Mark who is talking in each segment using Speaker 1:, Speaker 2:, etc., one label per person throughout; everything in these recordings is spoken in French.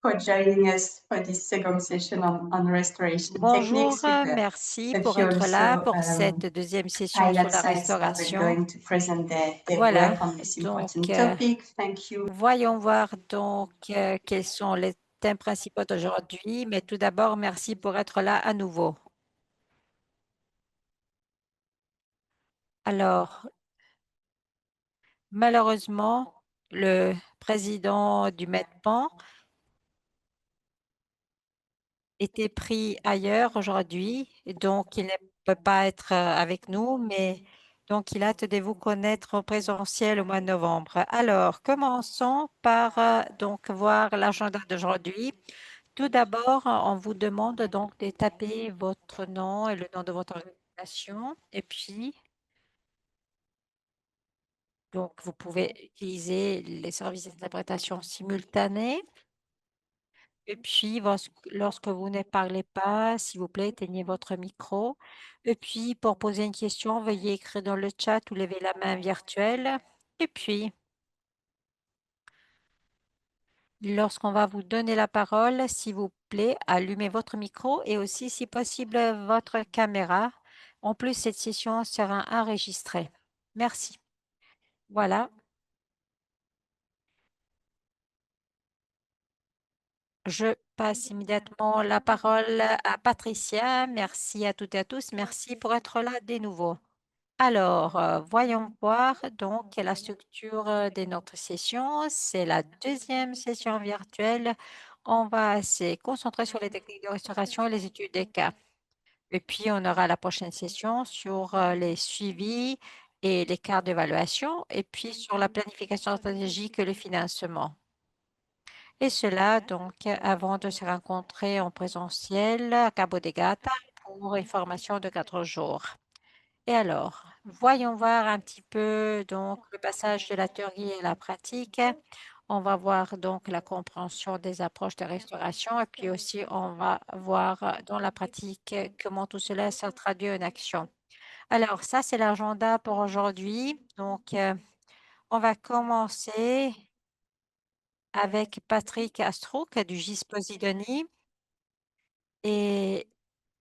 Speaker 1: for joining us for this second session on restoration
Speaker 2: Bonjour,
Speaker 1: techniques with
Speaker 2: merci
Speaker 1: a
Speaker 2: pour
Speaker 1: few
Speaker 2: être là
Speaker 1: also
Speaker 2: pour cette deuxième session sur
Speaker 1: pilot
Speaker 2: la
Speaker 1: sites that we're
Speaker 2: restauration.
Speaker 1: going to present their
Speaker 2: Voilà,
Speaker 1: work on this
Speaker 2: donc
Speaker 1: important topic. Thank you.
Speaker 2: voyons voir donc quels sont les thèmes principaux d'aujourd'hui, mais tout d'abord, merci pour être là à nouveau. Alors, malheureusement, le président du MEDPAN était pris ailleurs aujourd'hui, et donc il ne peut pas être avec nous, mais donc il a hâte de vous connaître en présentiel au mois de novembre. Alors, commençons par donc voir l'agenda d'aujourd'hui. Tout d'abord, on vous demande donc de taper votre nom et le nom de votre organisation, et puis donc vous pouvez utiliser les services d'interprétation simultanés. Et puis, lorsque vous ne parlez pas, s'il vous plaît, éteignez votre micro. Et puis, pour poser une question, veuillez écrire dans le chat ou lever la main virtuelle. Et puis, lorsqu'on va vous donner la parole, s'il vous plaît, allumez votre micro et aussi, si possible, votre caméra. En plus, cette session sera enregistrée. Merci. Voilà. Je passe immédiatement la parole à Patricia. Merci à toutes et à tous. Merci pour être là de nouveau. Alors, voyons voir donc la structure de notre session. C'est la deuxième session virtuelle. On va se concentrer sur les techniques de restauration et les études des cas. Et puis, on aura la prochaine session sur les suivis et les cartes d'évaluation, et puis sur la planification stratégique et le financement. Et cela, donc, avant de se rencontrer en présentiel à Cabo de Gata pour une formation de 4 jours. Et alors, voyons voir un petit peu donc le passage de la théorie à la pratique. On va voir donc la compréhension des approches de restauration et puis aussi on va voir dans la pratique comment tout cela se traduit en action. Alors, ça, c'est l'agenda pour aujourd'hui. Donc, on va commencer avec Patrick Astrouk du GIS Posidonie et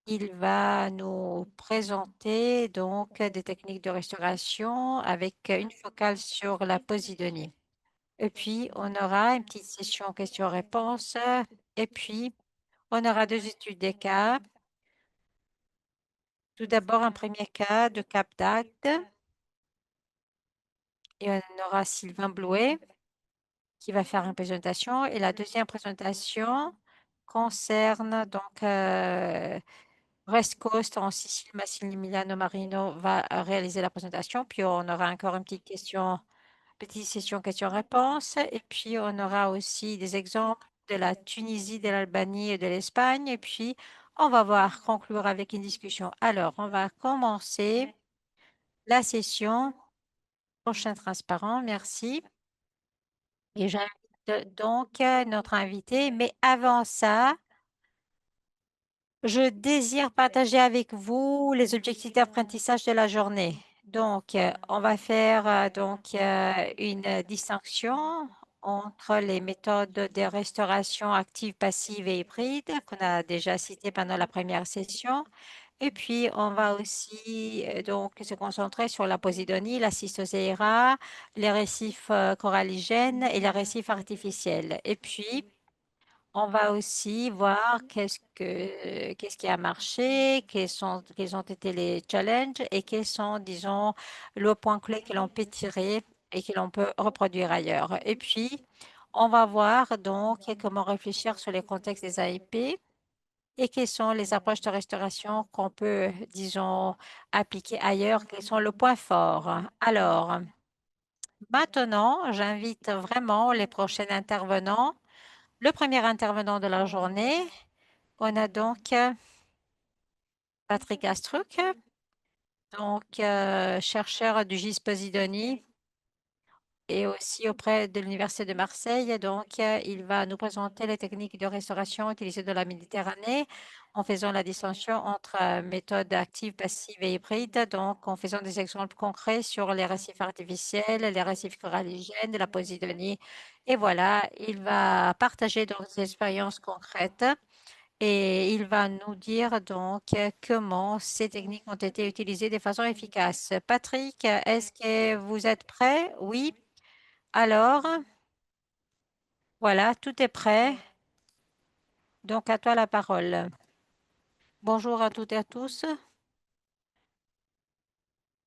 Speaker 2: il va nous présenter donc des techniques de restauration avec une focale sur la posidonie. Et puis, on aura une petite session questions-réponses. Et puis, on aura deux études des cas. Tout d'abord, un premier cas de Cap d'Agde. Et on aura Sylvain Blouet qui va faire une présentation. Et la deuxième présentation concerne donc West Coast en Sicile, Massimiliano Marino va réaliser la présentation. Puis on aura encore une petite session questions-réponses. Et puis on aura aussi des exemples de la Tunisie, de l'Albanie et de l'Espagne. Et puis on va voir conclure avec une discussion. Alors, on va commencer la session. Prochain transparent, merci. Et j'invite donc notre invité. Mais avant ça, je désire partager avec vous les objectifs d'apprentissage de la journée. Donc, on va faire une distinction entre les méthodes de restauration active, passive et hybride qu'on a déjà citées pendant la première session. Et puis, on va aussi donc se concentrer sur la posidonie, la cystoséira, les récifs coralligènes et les récifs artificiels. Et puis, on va aussi voir qu'est-ce qui a marché, quels ont été les challenges et quels sont, disons, le point clé que l'on peut tirer et que l'on peut reproduire ailleurs. Et puis, on va voir donc comment réfléchir sur les contextes des AIP et quelles sont les approches de restauration qu'on peut, disons, appliquer ailleurs, quels sont le point fort. Alors, maintenant, j'invite vraiment les prochains intervenants. Le premier intervenant de la journée, on a donc Patrick Astruc, donc chercheur du GIS Posidonie. et aussi auprès de l'Université de Marseille. Donc, il va nous présenter les techniques de restauration utilisées dans la Méditerranée en faisant la distinction entre méthodes actives, passives et hybrides. Donc, en faisant des exemples concrets sur les récifs artificiels, les récifs coralligènes, de la Posidonie. Et voilà, il va partager donc des expériences concrètes et il va nous dire donc comment ces techniques ont été utilisées de façon efficace. Patrick, est-ce que vous êtes prêt? Oui. Alors, voilà, tout est prêt. Donc, à toi la parole. Bonjour à toutes et à tous.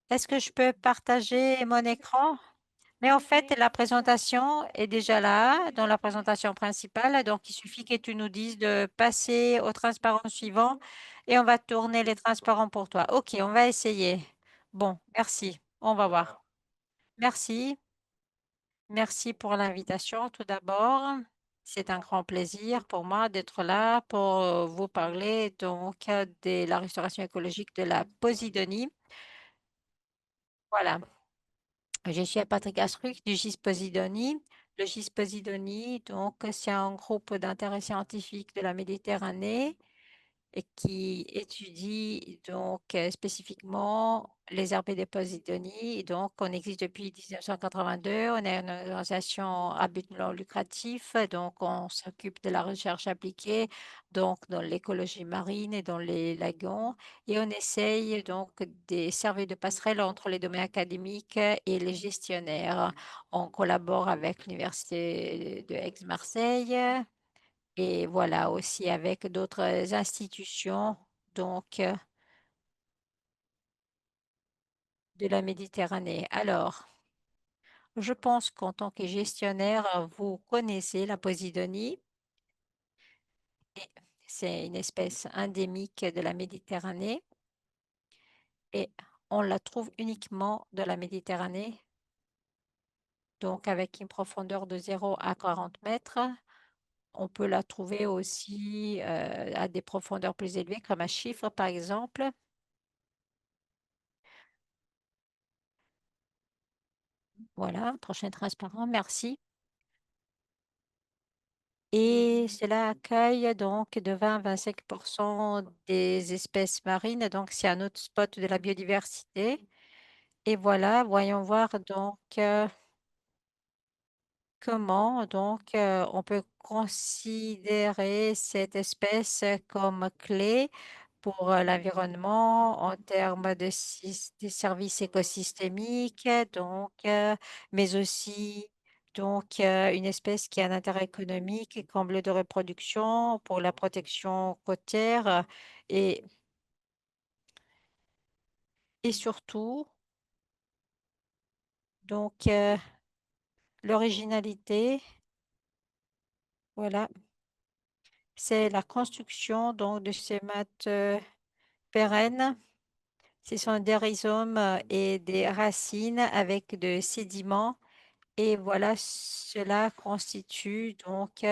Speaker 2: Est-ce que je peux partager mon écran? Mais en fait, la présentation est déjà là, dans la présentation principale. Donc, il suffit que tu nous dises de passer au transparent suivant et on va tourner les transparents pour toi. OK, on va essayer. Bon, merci. On va voir. Merci. Merci pour l'invitation tout d'abord. C'est un grand plaisir pour moi d'être là pour vous parler donc de la restauration écologique de la Posidonie. Voilà. Je suis à Patrick Astruc du GIS Posidonie. Le GIS Posidonie, donc, c'est un groupe d'intérêt scientifique de la Méditerranée et qui étudie donc spécifiquement les herbes de Posidonie. Donc, on existe depuis 1982. On est une organisation à but non lucratif. Donc, on s'occupe de la recherche appliquée donc dans l'écologie marine et dans les lagons. Et on essaye donc de servir de passerelle entre les domaines académiques et les gestionnaires. On collabore avec l'Université de Aix-Marseille et voilà aussi avec d'autres institutions donc de la Méditerranée. Alors, je pense qu'en tant que gestionnaire, vous connaissez la Posidonie. Et c'est une espèce endémique de la Méditerranée et on la trouve uniquement dans la Méditerranée, donc avec une profondeur de 0 à 40 mètres. On peut la trouver aussi à des profondeurs plus élevées, comme à Chypre par exemple. Voilà, prochain transparent, merci. Et cela accueille donc de 20 à 25% des espèces marines, donc c'est un autre spot de la biodiversité. Et voilà, voyons voir donc comment donc on peut considérer cette espèce comme clé pour l'environnement en termes de services écosystémiques, donc, mais aussi donc une espèce qui a un intérêt économique comme lieu de reproduction pour la protection côtière et, et surtout donc l'originalité, voilà, c'est la construction donc de ces mattes pérennes. Ce sont des rhizomes et des racines avec des sédiments. Et voilà, cela constitue donc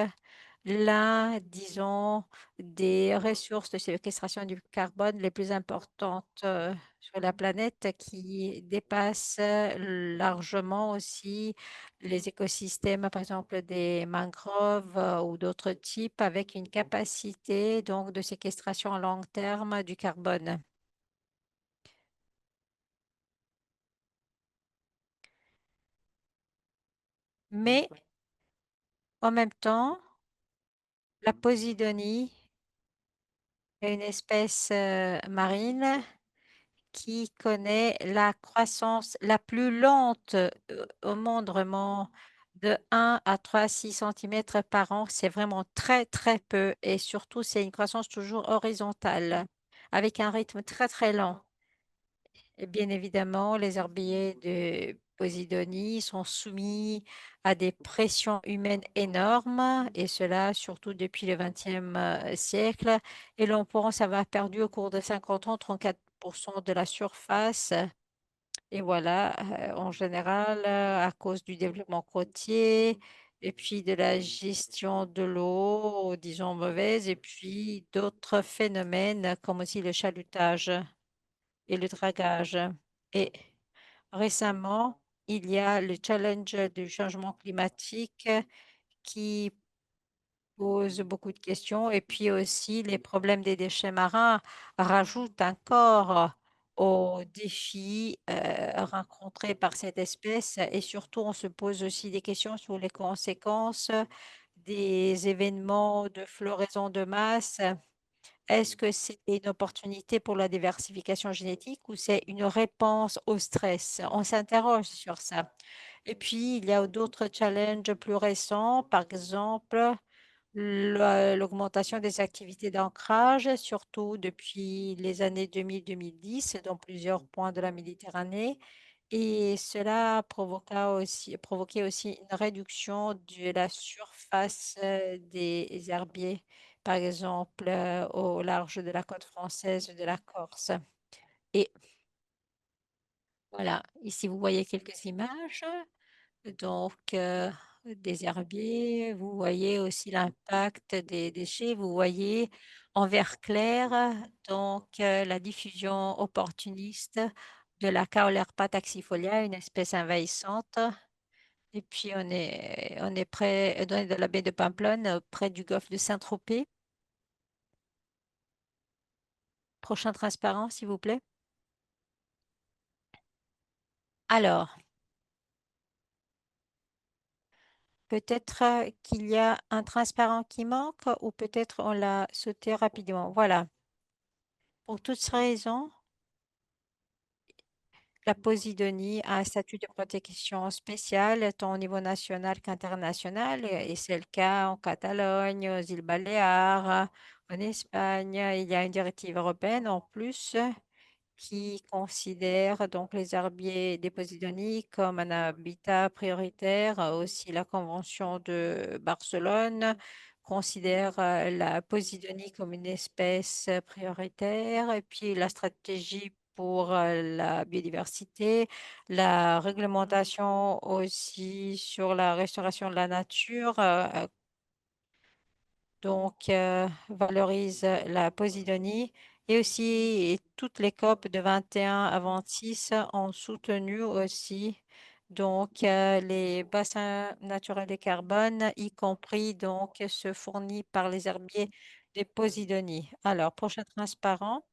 Speaker 2: l'un, disons, des ressources de séquestration du carbone les plus importantes sur la planète qui dépassent largement aussi les écosystèmes, par exemple des mangroves ou d'autres types, avec une capacité donc de séquestration à long terme du carbone. Mais en même temps, la Posidonie est une espèce marine qui connaît la croissance la plus lente au monde, vraiment de 1 à 3,6 cm par an. C'est vraiment très, très peu. Et surtout, c'est une croissance toujours horizontale, avec un rythme très, très lent. Et bien évidemment, les herbiers de Posidonie sont soumis à des pressions humaines énormes, et cela surtout depuis le XXe siècle. Et l'on pense avoir perdu au cours de 50 ans 34% de la surface. Et voilà, en général, à cause du développement côtier, et puis de la gestion de l'eau, disons mauvaise, et puis d'autres phénomènes comme aussi le chalutage et le dragage. Et récemment, il y a le challenge du changement climatique qui pose beaucoup de questions. Et puis aussi, les problèmes des déchets marins rajoutent encore aux défis rencontrés par cette espèce. Et surtout, on se pose aussi des questions sur les conséquences des événements de floraison de masse. Est-ce que c'est une opportunité pour la diversification génétique ou c'est une réponse au stress? On s'interroge sur ça. Et puis, il y a d'autres challenges plus récents, par exemple, l'augmentation des activités d'ancrage, surtout depuis les années 2000-2010 dans plusieurs points de la Méditerranée. Et cela provoquait aussi une réduction de la surface des herbiers, par exemple au large de la côte française de la Corse. Et voilà, ici vous voyez quelques images. Donc, des herbiers, vous voyez aussi l'impact des déchets, vous voyez en vert clair, donc la diffusion opportuniste de la Caolerpa taxifolia, une espèce envahissante. Et puis, on est près de la baie de Pamplonne, près du golfe de Saint-Tropez. Prochain transparent, s'il vous plaît. Alors, peut-être qu'il y a un transparent qui manque ou peut-être on l'a sauté rapidement. Voilà. Pour toutes ces raisons, la Posidonie a un statut de protection spéciale tant au niveau national qu'international et c'est le cas en Catalogne, aux îles Baléares, en Espagne. Il y a une directive européenne en plus qui considère donc les herbiers des Posidonies comme un habitat prioritaire. Aussi, la Convention de Barcelone considère la Posidonie comme une espèce prioritaire. Et puis, la stratégie pour la biodiversité, la réglementation aussi sur la restauration de la nature valorise la Posidonie et aussi toutes les COP de 21 à 26 ont soutenu aussi les bassins naturels de carbone, y compris donc ceux fournis par les herbiers des Posidonie. Alors, prochain transparent.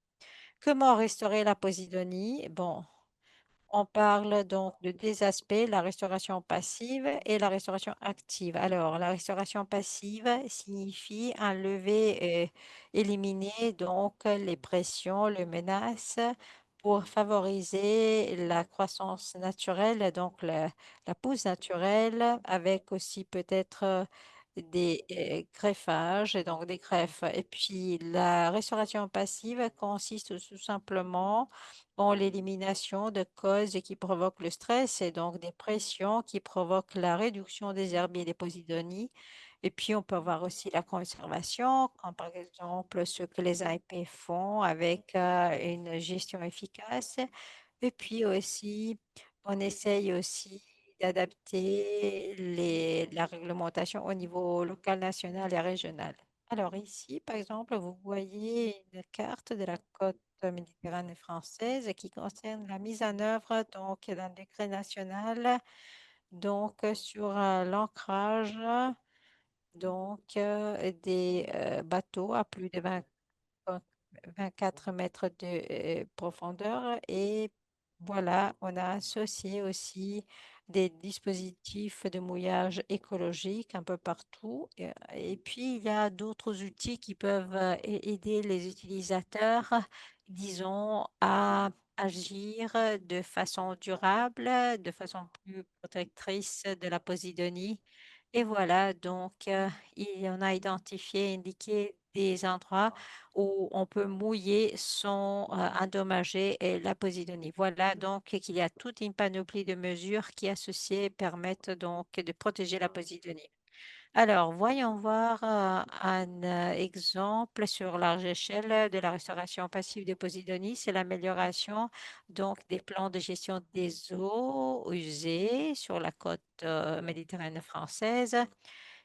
Speaker 2: Comment restaurer la Posidonie? Bon, on parle donc de deux aspects, la restauration passive et la restauration active. Alors, la restauration passive signifie enlever et éliminer donc les pressions, les menaces pour favoriser la croissance naturelle, la pousse naturelle, avec aussi peut-être des greffages, et donc des greffes. Et puis, la restauration passive consiste tout simplement l'élimination de causes qui provoquent le stress et donc des pressions qui provoquent la réduction des herbiers et des posidonies. Et puis, on peut avoir aussi la conservation, comme par exemple ce que les AIP font avec une gestion efficace. Et puis aussi, on essaye aussi d'adapter la réglementation au niveau local, national et régional. Alors ici, par exemple, vous voyez une carte de la côte méditerranée française qui concerne la mise en œuvre d'un décret national sur l'ancrage des bateaux à plus de 24 mètres de profondeur. Et voilà, on a associé aussi des dispositifs de mouillage écologique un peu partout. Et puis, il y a d'autres outils qui peuvent aider les utilisateurs, disons, à agir de façon durable, de façon plus protectrice de la Posidonie. Et voilà, il en a identifié, indiqué des endroits où on peut mouiller sans endommager la Posidonie. Voilà donc qu'il y a toute une panoplie de mesures qui associées permettent donc de protéger la Posidonie. Alors, voyons voir un exemple sur large échelle de la restauration passive de Posidonie. C'est l'amélioration des plans de gestion des eaux usées sur la côte méditerranéenne française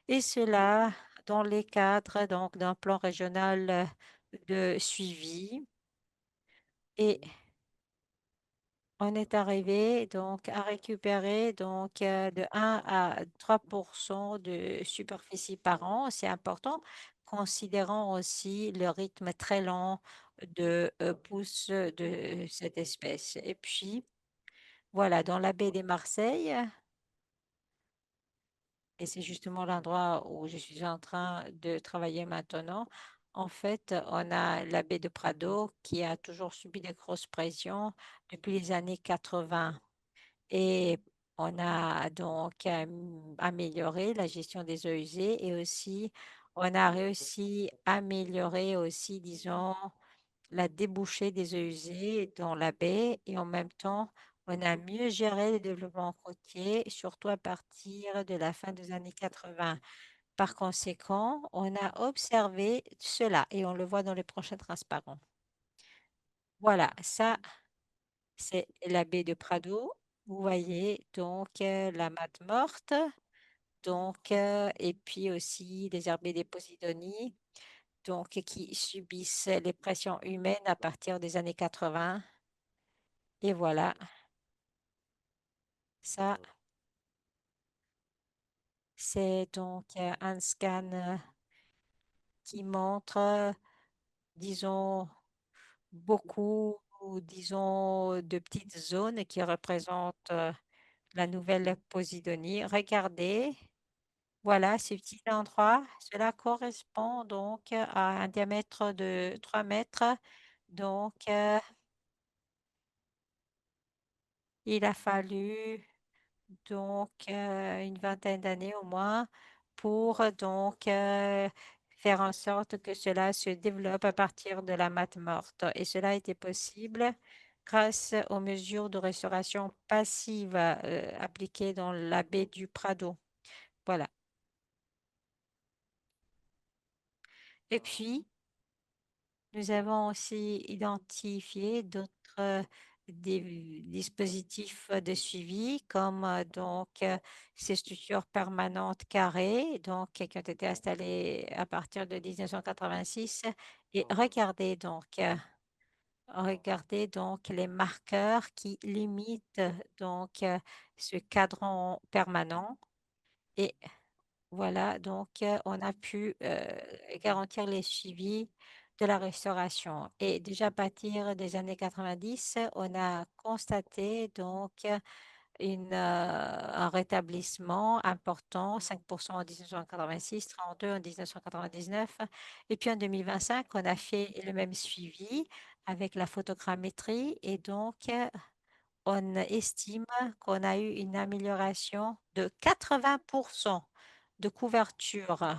Speaker 2: et cela dans les cadres d'un plan régional de suivi et on est arrivé donc à récupérer donc de 1 à 3% de superficie par an. C'est important, considérant aussi le rythme très lent de pousse de cette espèce. Et puis, voilà, dans la baie des Marseilles, et c'est justement l'endroit où je suis en train de travailler maintenant. En fait, on a la baie de Prado qui a toujours subi des grosses pressions depuis les années 80. Et on a donc amélioré la gestion des eaux usées et aussi on a réussi à améliorer aussi, disons, la débouchée des eaux usées dans la baie et en même temps, on a mieux géré le développement côtier, surtout à partir de la fin des années 80. Par conséquent, on a observé cela et on le voit dans les prochains transparents. Voilà, ça, c'est la baie de Prado. Vous voyez donc la mate morte, donc, et puis aussi les herbes des Posidonies, donc qui subissent les pressions humaines à partir des années 80. Et voilà, ça, c'est donc un scan qui montre, disons, beaucoup, disons, de petites zones qui représentent la nouvelle Posidonie. Regardez. Voilà, ces petits endroits, cela correspond donc à un diamètre de 3 mètres. Donc, il a fallu donc une vingtaine d'années au moins pour donc faire en sorte que cela se développe à partir de la mate morte. Et cela a été possible grâce aux mesures de restauration passive appliquées dans la baie du Prado. Voilà. Et puis, nous avons aussi identifié d'autres dispositifs de suivi comme donc ces structures permanentes carrées donc qui ont été installées à partir de 1986 et regardez donc les marqueurs qui limitent donc ce cadran permanent et voilà, donc on a pu garantir les suivis de la restauration. Et déjà à partir des années 90, on a constaté donc un rétablissement important, 5% en 1986, 32 en 1999. Et puis en 2025, on a fait le même suivi avec la photogrammétrie et donc on estime qu'on a eu une amélioration de 80% de couverture.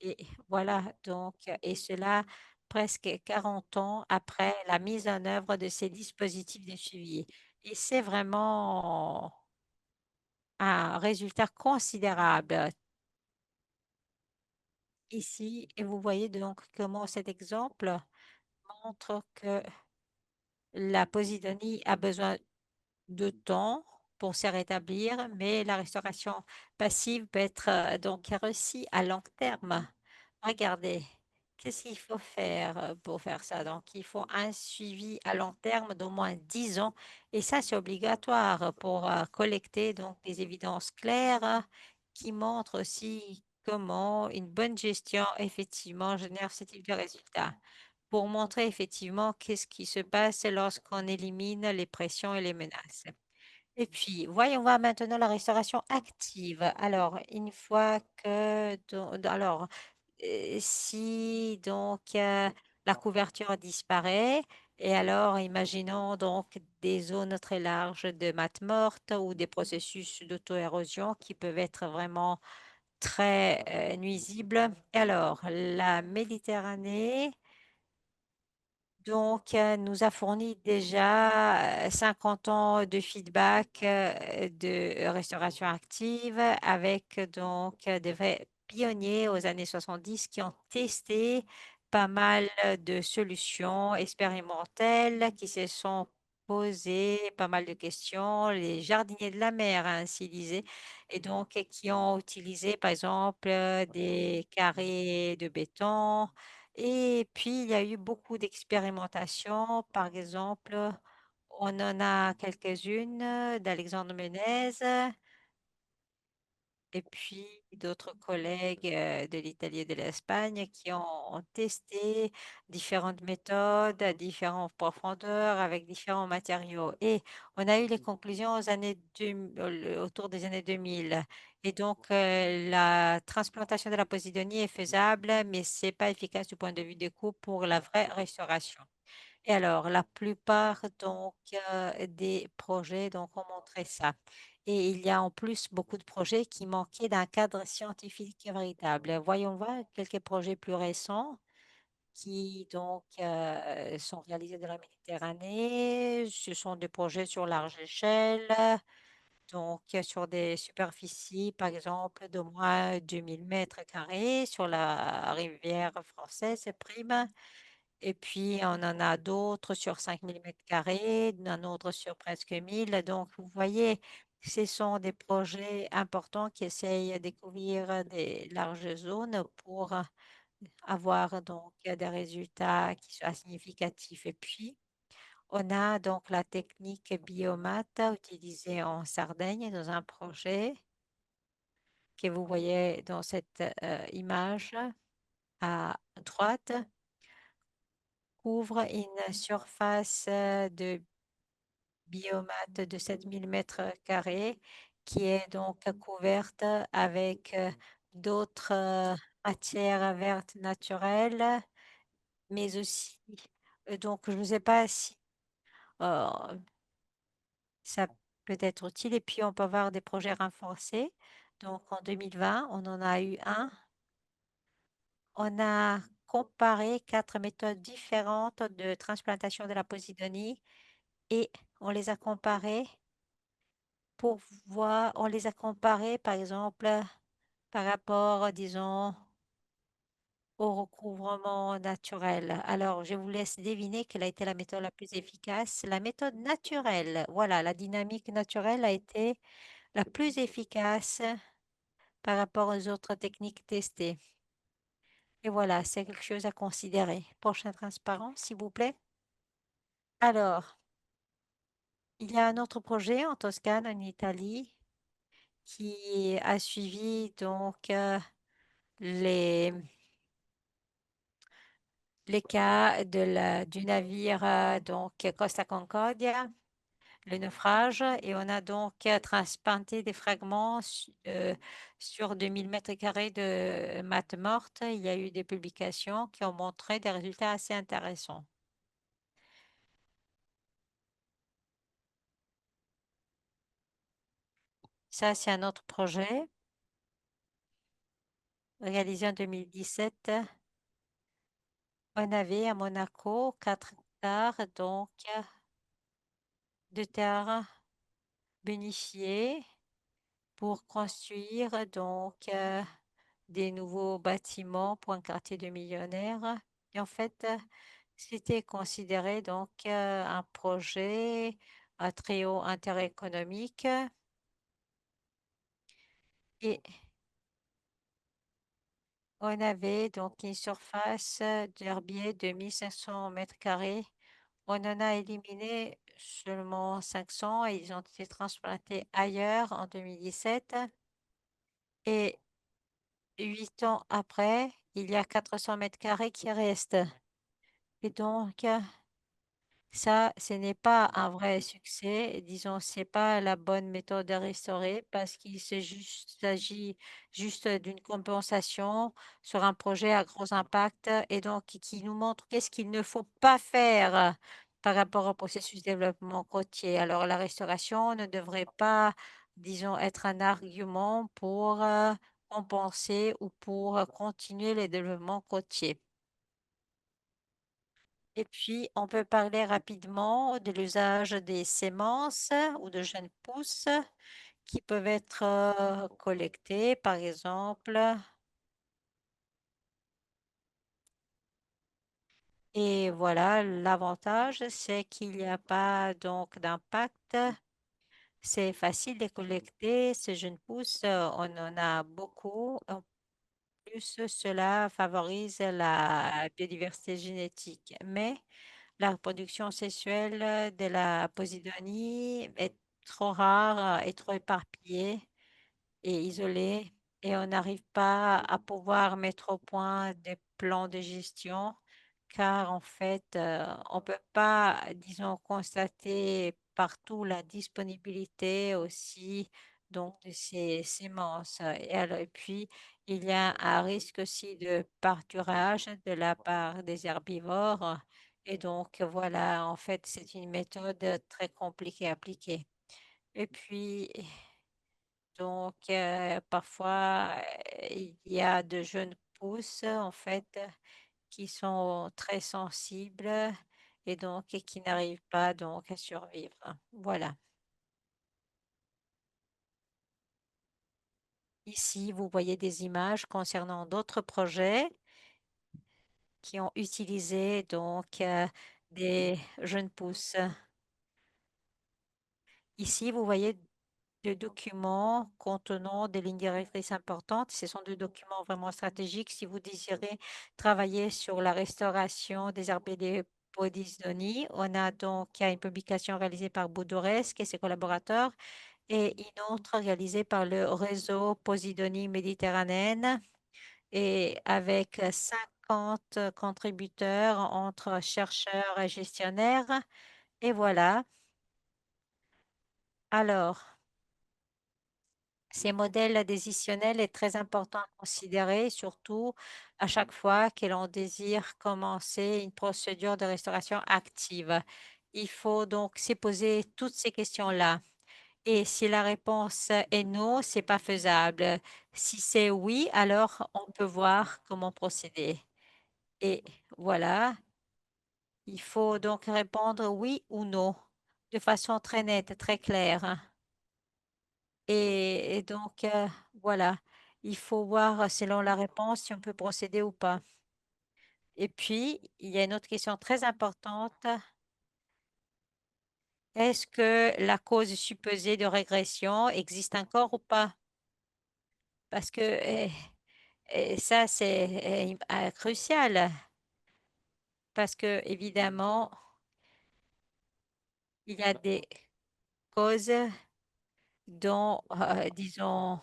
Speaker 2: Et voilà, donc, et cela presque 40 ans après la mise en œuvre de ces dispositifs de suivi. Et c'est vraiment un résultat considérable ici. Et vous voyez donc comment cet exemple montre que la Posidonie a besoin de temps pour se rétablir, mais la restauration passive peut être donc réussie à long terme. Regardez, qu'est-ce qu'il faut faire pour faire ça? Donc, il faut un suivi à long terme d'au moins 10 ans et ça, c'est obligatoire pour collecter donc des évidences claires qui montrent aussi comment une bonne gestion effectivement génère ce type de résultats pour montrer effectivement qu'est-ce qui se passe lorsqu'on élimine les pressions et les menaces. Et puis, voyons voir maintenant la restauration active. Alors, une fois que, alors, si donc la couverture disparaît, et alors imaginons donc des zones très larges de matte morte ou des processus d'auto-érosion qui peuvent être vraiment très nuisibles. Alors, la Méditerranée donc, nous a fourni déjà 50 ans de feedback de restauration active avec donc des vrais pionniers aux années 70 qui ont testé pas mal de solutions expérimentales, qui se sont posées pas mal de questions, les jardiniers de la mer, hein, ainsi disaient, et donc qui ont utilisé par exemple des carrés de béton et puis, il y a eu beaucoup d'expérimentations, par exemple, On en a quelques-unes d'Alexandre Menez et puis d'autres collègues de l'Italie et de l'Espagne qui ont testé différentes méthodes à différentes profondeurs avec différents matériaux. Et on a eu les conclusions autour des années 2000. Et donc, la transplantation de la posidonie est faisable, mais c'est pas efficace du point de vue des coûts pour la vraie restauration. Et alors, la plupart donc des projets donc ont montré ça. Et il y a en plus beaucoup de projets qui manquaient d'un cadre scientifique véritable. Voyons voir quelques projets plus récents qui donc sont réalisés dans la Méditerranée. Ce sont des projets sur large échelle, donc sur des superficies, par exemple, d'au moins 2000 mètres carrés sur la rivière française, Prime. Et puis, on en a d'autres sur 5000 mètres carrés, un autre sur presque 1000. Donc, vous voyez, ce sont des projets importants qui essayent de couvrir des larges zones pour avoir donc des résultats qui soient significatifs. Et puis, on a donc la technique biomatte utilisée en Sardaigne dans un projet que vous voyez dans cette image à droite couvre une surface de biomasse de 7000 mètres carrés qui est donc couverte avec d'autres matières vertes naturelles, mais aussi, donc je ne sais pas si euh, ça peut être utile. Et puis on peut avoir des projets renforcés. Donc en 2020, on en a eu un. On a comparé quatre méthodes différentes de transplantation de la posidonie et on les a comparées pour voir, on les a comparés, par exemple, par rapport, disons, au recouvrement naturel. Alors, je vous laisse deviner quelle a été la méthode la plus efficace. La méthode naturelle, voilà, la dynamique naturelle a été la plus efficace par rapport aux autres techniques testées. Et voilà, c'est quelque chose à considérer. Prochain transparent, s'il vous plaît. Alors, il y a un autre projet en Toscane, en Italie, qui a suivi donc les, les cas du navire donc Costa Concordia, le naufrage, et on a donc transplanté des fragments sur 2000 mètres carrés de matte morte. Il y a eu des publications qui ont montré des résultats assez intéressants. Ça, c'est un autre projet réalisé en 2017. On avait à Monaco 4 hectares donc de terre bonifiée pour construire donc des nouveaux bâtiments pour un quartier de millionnaires. Et en fait, c'était considéré donc un projet à très haut intérêt économique et on avait donc une surface d'herbier de 1500 mètres carrés. On en a éliminé seulement 500 et ils ont été transplantés ailleurs en 2017. Et 8 ans après, il y a 400 mètres carrés qui restent. Et donc, ça, ce n'est pas un vrai succès. Disons, c'est pas la bonne méthode de restaurer parce s'agit juste d'une compensation sur un projet à gros impact et donc qui nous montre qu'est-ce qu'il ne faut pas faire par rapport au processus de développement côtier. Alors, la restauration ne devrait pas, disons, être un argument pour compenser ou pour continuer le développement côtier. Et puis, on peut parler rapidement de l'usage des sémences ou de jeunes pousses qui peuvent être collectées, par exemple. Et voilà, l'avantage, c'est qu'il n'y a pas donc d'impact. C'est facile de collecter ces jeunes pousses. On en a beaucoup. En plus, cela favorise la biodiversité génétique. Mais la reproduction sexuelle de la Posidonie est trop rare et trop éparpillée et isolée et on n'arrive pas à pouvoir mettre au point des plans de gestion car en fait, on ne peut pas, disons, constater partout la disponibilité aussi donc de ces semences. Et puis, il y a un risque aussi de pâturage de la part des herbivores. Et donc, voilà, en fait, c'est une méthode très compliquée à appliquer. Et puis, donc, parfois, il y a de jeunes pousses, en fait, qui sont très sensibles et donc et qui n'arrivent pas donc à survivre. Voilà. Ici, vous voyez des images concernant d'autres projets qui ont utilisé donc des jeunes pousses. Ici, vous voyez de documents contenant des lignes directrices importantes. Ce sont des documents vraiment stratégiques si vous désirez travailler sur la restauration des herbiers des Podisdoni. On a donc il y a une publication réalisée par Boudoresque et ses collaborateurs et une autre réalisée par le réseau Posidonie méditerranéenne et avec 50 contributeurs entre chercheurs et gestionnaires. Et voilà. Alors, ces modèles décisionnels est très important à considérer, surtout à chaque fois que l'on désire commencer une procédure de restauration active. Il faut donc se poser toutes ces questions-là. Et si la réponse est non, c'est pas faisable. Si c'est oui, alors on peut voir comment procéder. Et voilà, il faut donc répondre oui ou non de façon très nette, très claire. Et donc, voilà, il faut voir selon la réponse si on peut procéder ou pas. Et puis, il y a une autre question très importante. Est-ce que la cause supposée de régression existe encore ou pas? Parce que ça, c'est crucial. Parce que, évidemment, il y a des causes dont, disons,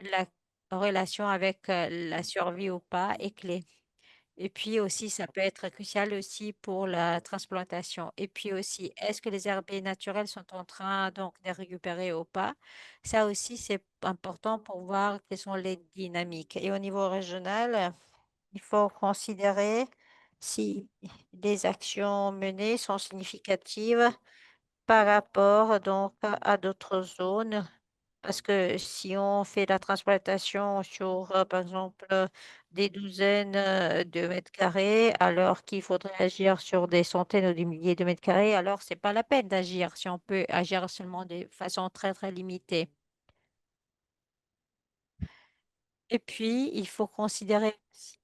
Speaker 2: la relation avec la survie ou pas est clé. Et puis aussi, ça peut être crucial aussi pour la transplantation. Et puis aussi, est-ce que les herbiers naturels sont en train donc de récupérer ou pas? Ça aussi, c'est important pour voir quelles sont les dynamiques. Et au niveau régional, il faut considérer si les actions menées sont significatives par rapport donc à d'autres zones. Parce que si on fait la transplantation sur, par exemple, des douzaines de mètres carrés, alors qu'il faudrait agir sur des centaines ou des milliers de mètres carrés, alors c'est pas la peine d'agir si on peut agir seulement de façon très, très limitée. Et puis, il faut considérer aussi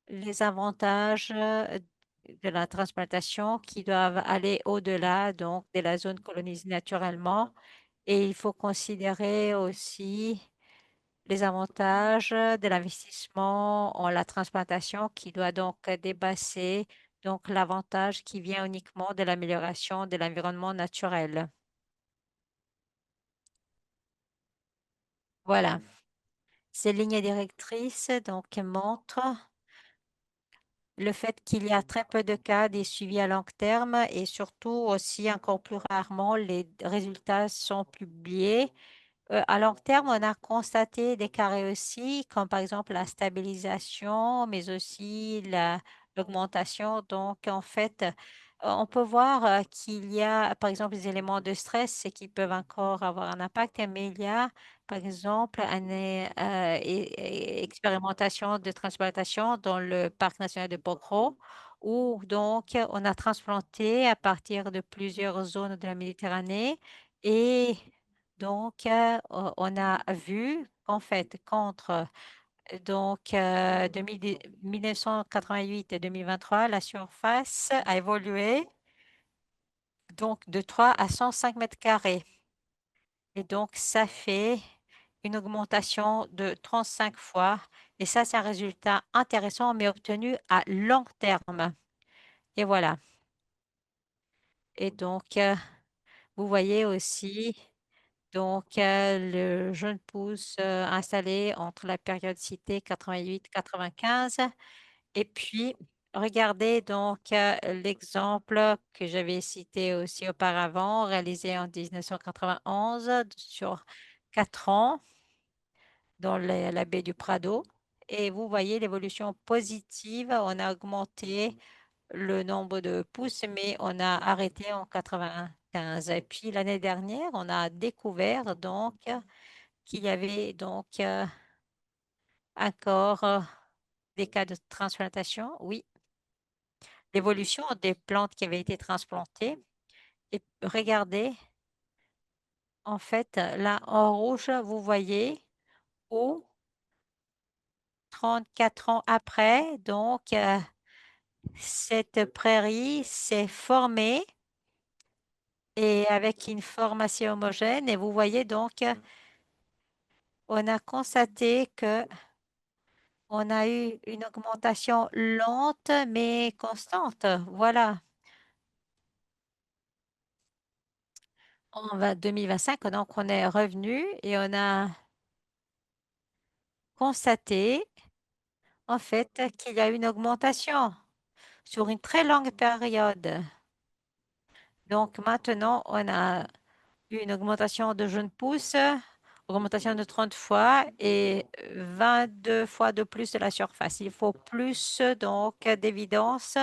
Speaker 2: les avantages de la transplantation qui doivent aller au-delà donc de la zone colonisée naturellement. Et il faut considérer aussi les avantages de l'investissement en la transplantation qui doit donc dépasser donc l'avantage qui vient uniquement de l'amélioration de l'environnement naturel. Voilà. Ces lignes directrices donc montrent le fait qu'il y a très peu de cas des suivis à long terme et surtout aussi encore plus rarement les résultats sont publiés. À long terme, on a constaté des carrés aussi, comme par exemple la stabilisation, mais aussi l'augmentation. Donc, en fait, on peut voir qu'il y a, par exemple, des éléments de stress qui peuvent encore avoir un impact, mais il y a, par exemple, une expérimentation de transplantation dans le parc national de Pocro, où donc on a transplanté à partir de plusieurs zones de la Méditerranée et donc, on a vu qu'en fait, contre 1988 et 2023, la surface a évolué donc de 3 à 105 mètres carrés. Et donc, ça fait une augmentation de 35 fois. Et ça, c'est un résultat intéressant, mais obtenu à long terme. Et voilà. Et donc, vous voyez aussi donc le jeune pousse installé entre la période citée 88-95. Et puis, regardez donc l'exemple que j'avais cité aussi auparavant, réalisé en 1991 sur 4 ans dans la baie du Prado. Et vous voyez l'évolution positive. On a augmenté le nombre de pousses, mais on a arrêté en 95. Et puis l'année dernière, on a découvert donc qu'il y avait donc encore des cas de transplantation. Oui, l'évolution des plantes qui avaient été transplantées. Et regardez, en fait, là en rouge, vous voyez où 34 ans après, donc cette prairie s'est formée et avec une forme assez homogène. Et vous voyez donc, on a constaté que on a eu une augmentation lente mais constante. Voilà. En 2025, donc on est revenu et on a constaté en fait qu'il y a une augmentation sur une très longue période. Donc maintenant, on a eu une augmentation de jeunes pousses, augmentation de 30 fois et 22 fois de plus de la surface. Il faut plus donc d'évidence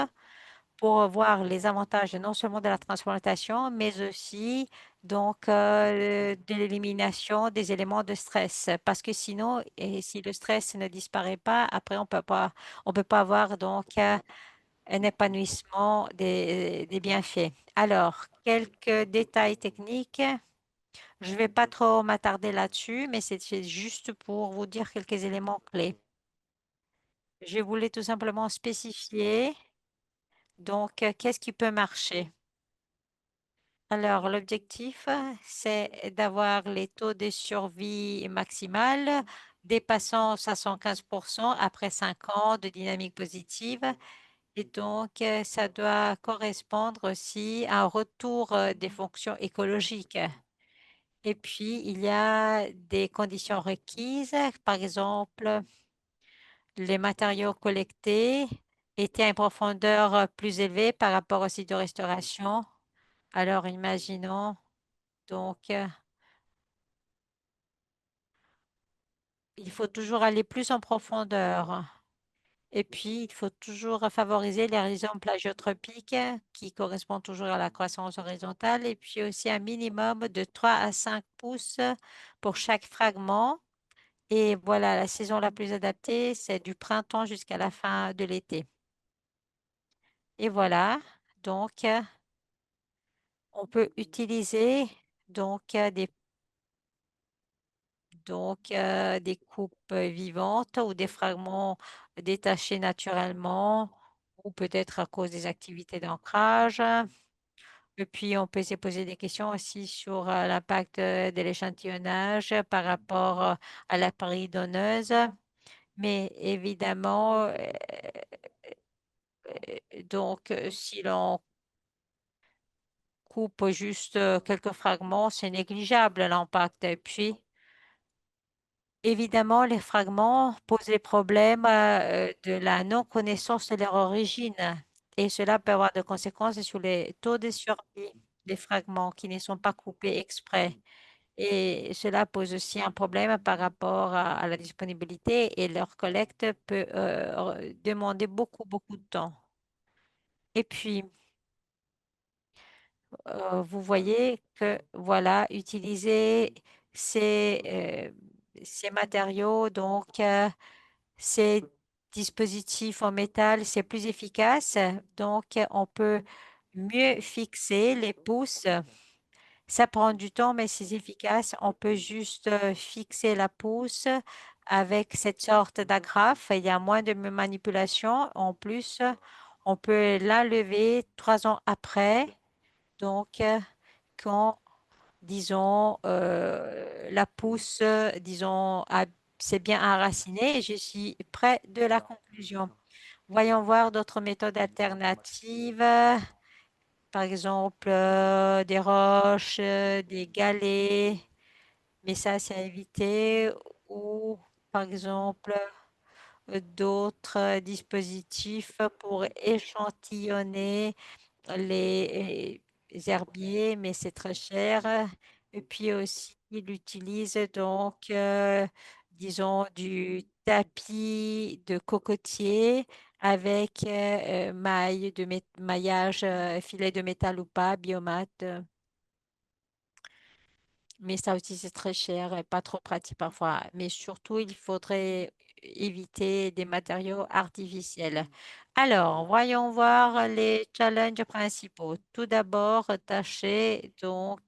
Speaker 2: pour voir les avantages non seulement de la transplantation, mais aussi donc de l'élimination des éléments de stress. Parce que sinon, et si le stress ne disparaît pas, après on peut pas avoir donc un épanouissement des bienfaits. Alors, quelques détails techniques. Je ne vais pas trop m'attarder là-dessus, mais c'est juste pour vous dire quelques éléments clés. Je voulais tout simplement spécifier donc qu'est-ce qui peut marcher. Alors, l'objectif, c'est d'avoir les taux de survie maximales dépassant 75% après 5 ans de dynamique positive. Et donc, ça doit correspondre aussi à un retour des fonctions écologiques. Et puis, il y a des conditions requises. Par exemple, les matériaux collectés étaient à une profondeur plus élevée par rapport au site de restauration. Alors, imaginons donc, il faut toujours aller plus en profondeur. Et puis, il faut toujours favoriser les rhizomes plagiotropiques qui correspondent toujours à la croissance horizontale. Et puis aussi un minimum de 3 à 5 pouces pour chaque fragment. Et voilà, la saison la plus adaptée, c'est du printemps jusqu'à la fin de l'été. Et voilà, donc on peut utiliser donc des coupes vivantes ou des fragments détachés naturellement ou peut-être à cause des activités d'ancrage. Et puis, on peut se poser des questions aussi sur l'impact de l'échantillonnage par rapport à la partie donneuse. Mais évidemment, si l'on coupe juste quelques fragments, c'est négligeable l'impact. Et puis, évidemment, les fragments posent les problèmes de la non-connaissance de leur origine et cela peut avoir des conséquences sur les taux de survie des fragments qui ne sont pas coupés exprès. Et cela pose aussi un problème par rapport à la disponibilité et leur collecte peut demander beaucoup de temps. Et puis, vous voyez que, voilà, utiliser ces, ces matériaux, donc ces dispositifs en métal, c'est plus efficace. Donc, on peut mieux fixer les pouces. Ça prend du temps, mais c'est efficace. On peut juste fixer la pousse avec cette sorte d'agrafe. Il y a moins de manipulation. En plus, on peut l'enlever 3 ans après. Donc, quand, disons, la pousse, disons, a c'est bien enraciné et je suis près de la conclusion. Voyons voir d'autres méthodes alternatives. Par exemple, des roches, des galets, mais ça, c'est à éviter. Ou, par exemple, d'autres dispositifs pour échantillonner les herbiers, mais c'est très cher. Et puis aussi, il utilise donc, disons, du tapis de cocotier avec maillage, filet de métal ou pas, biomatte. Mais ça aussi, c'est très cher et pas trop pratique parfois. Mais surtout, il faudrait éviter des matériaux artificiels. Alors, voyons voir les challenges principaux. Tout d'abord, tâchez donc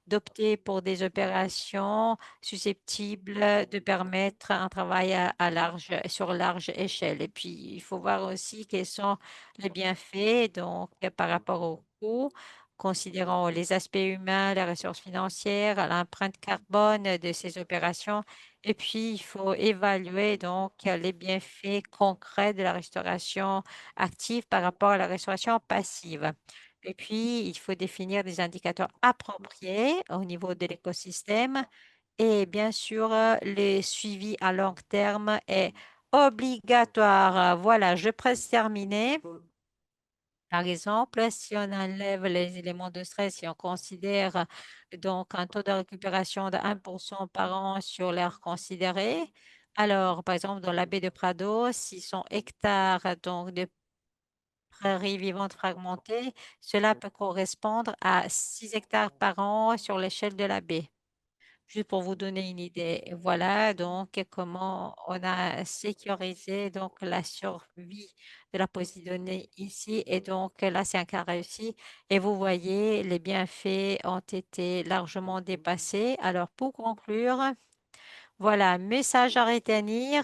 Speaker 2: d'opter pour des opérations susceptibles de permettre un travail sur large échelle. Et puis, il faut voir aussi quels sont les bienfaits donc par rapport au coût considérant les aspects humains, les ressources financières, l'empreinte carbone de ces opérations. Et puis, il faut évaluer donc les bienfaits concrets de la restauration active par rapport à la restauration passive. Et puis, il faut définir des indicateurs appropriés au niveau de l'écosystème. Et bien sûr, le suivi à long terme est obligatoire. Voilà, je presse terminer. Par exemple, si on enlève les éléments de stress, si on considère donc un taux de récupération de 1% par an sur l'air considéré, alors par exemple dans la baie de Prado, 600 hectares donc de prairies vivantes fragmentées, cela peut correspondre à 6 hectares par an sur l'échelle de la baie. Juste pour vous donner une idée. Voilà donc comment on a sécurisé donc la survie de la Posidonie ici. Et donc là, c'est un cas réussi. Et vous voyez, les bienfaits ont été largement dépassés. Alors pour conclure, voilà, message à retenir.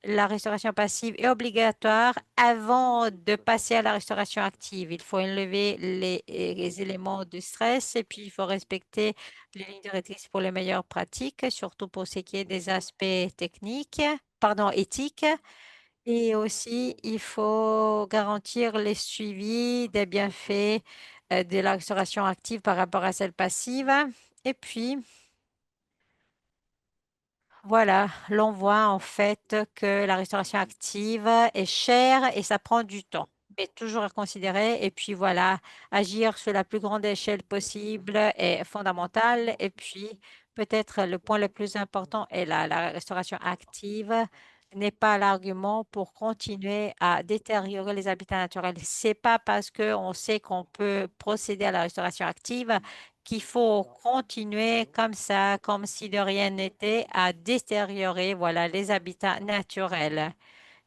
Speaker 2: La restauration passive est obligatoire avant de passer à la restauration active. Il faut enlever les éléments de stress et puis il faut respecter les lignes directrices pour les meilleures pratiques, surtout pour ce qui est des aspects techniques, pardon, éthiques. Et aussi, il faut garantir les suivis des bienfaits de la restauration active par rapport à celle passive. Et puis, voilà, l'on voit en fait que la restauration active est chère et ça prend du temps, mais toujours à considérer. Et puis voilà, agir sur la plus grande échelle possible est fondamental. Et puis peut-être le point le plus important est la restauration active n'est pas l'argument pour continuer à détériorer les habitats naturels. C'est pas parce qu'on sait qu'on peut procéder à la restauration active qu'il faut continuer comme ça, comme si de rien n'était, à détériorer, voilà, les habitats naturels.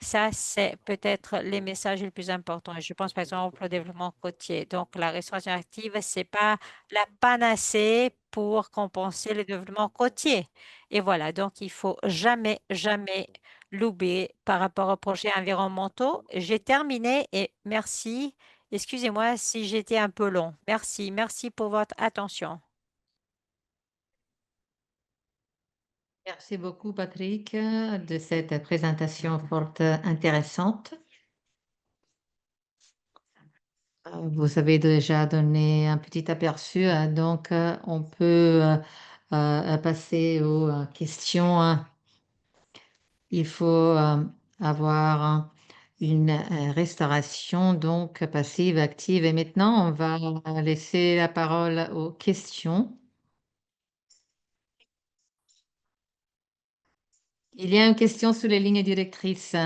Speaker 2: Ça, c'est peut-être les messages les plus importants. Je pense par exemple au développement côtier. Donc, la restauration active, c'est pas la panacée pour compenser le développement côtier. Et voilà, donc il faut jamais, jamais l'oublier par rapport aux projets environnementaux. J'ai terminé et merci. Excusez-moi si j'étais un peu long. Merci, merci pour votre attention.
Speaker 3: Merci beaucoup, Patrick, de cette présentation fort intéressante. Vous avez déjà donné un petit aperçu, donc on peut passer aux questions. Il faut avoir une restauration donc passive, active. Et maintenant, on va laisser la parole aux questions. Il y a une question sur les lignes directrices.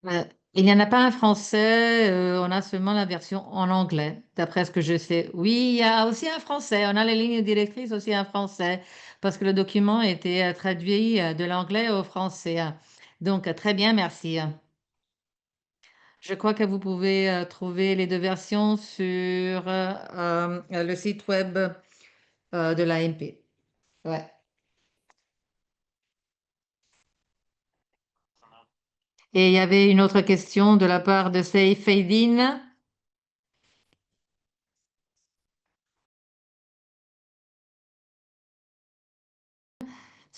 Speaker 3: Euh, il n'y en a pas un français, on a seulement la version en anglais, d'après ce que je sais. Oui, il y a aussi un français, on a les lignes directrices aussi en français, parce que le document a été traduit de l'anglais au français. Donc, très bien, merci. Je crois que vous pouvez trouver les deux versions sur le site web de l'AMP. Ouais. Et il y avait une autre question de la part de Seyfeddine.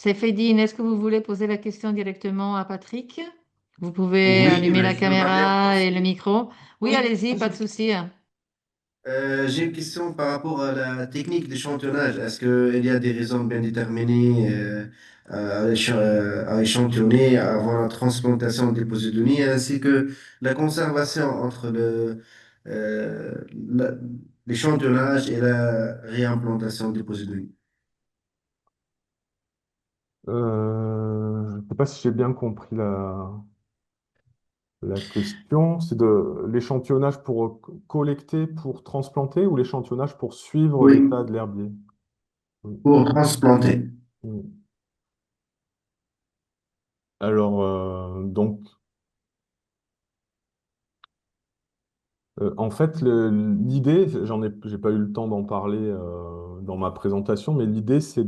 Speaker 3: Seyfedine, est-ce que vous voulez poser la question directement à Patrick? Vous pouvez
Speaker 4: Oui,
Speaker 3: allumer la
Speaker 4: je voudrais bien
Speaker 3: caméra et le
Speaker 4: poser.
Speaker 3: micro. Oui,
Speaker 1: Oui,
Speaker 3: allez-y, pas de souci.
Speaker 4: J'ai une question par rapport à la technique d'échantillonnage. Est-ce qu'il y a des raisons bien déterminées à échantillonner avant la transplantation des données, ainsi que la conservation entre la- l'échantillonnage et la réimplantation des données?
Speaker 5: Je ne sais pas si j'ai bien compris la question. C'est de l'échantillonnage pour collecter, pour transplanter ou l'échantillonnage pour suivre
Speaker 4: Oui,
Speaker 5: l'état de l'herbier? Oui.
Speaker 4: pour transplanter.
Speaker 5: Mm. Alors, donc, en fait, l'idée, j'ai pas eu le temps d'en parler dans ma présentation, mais l'idée, c'est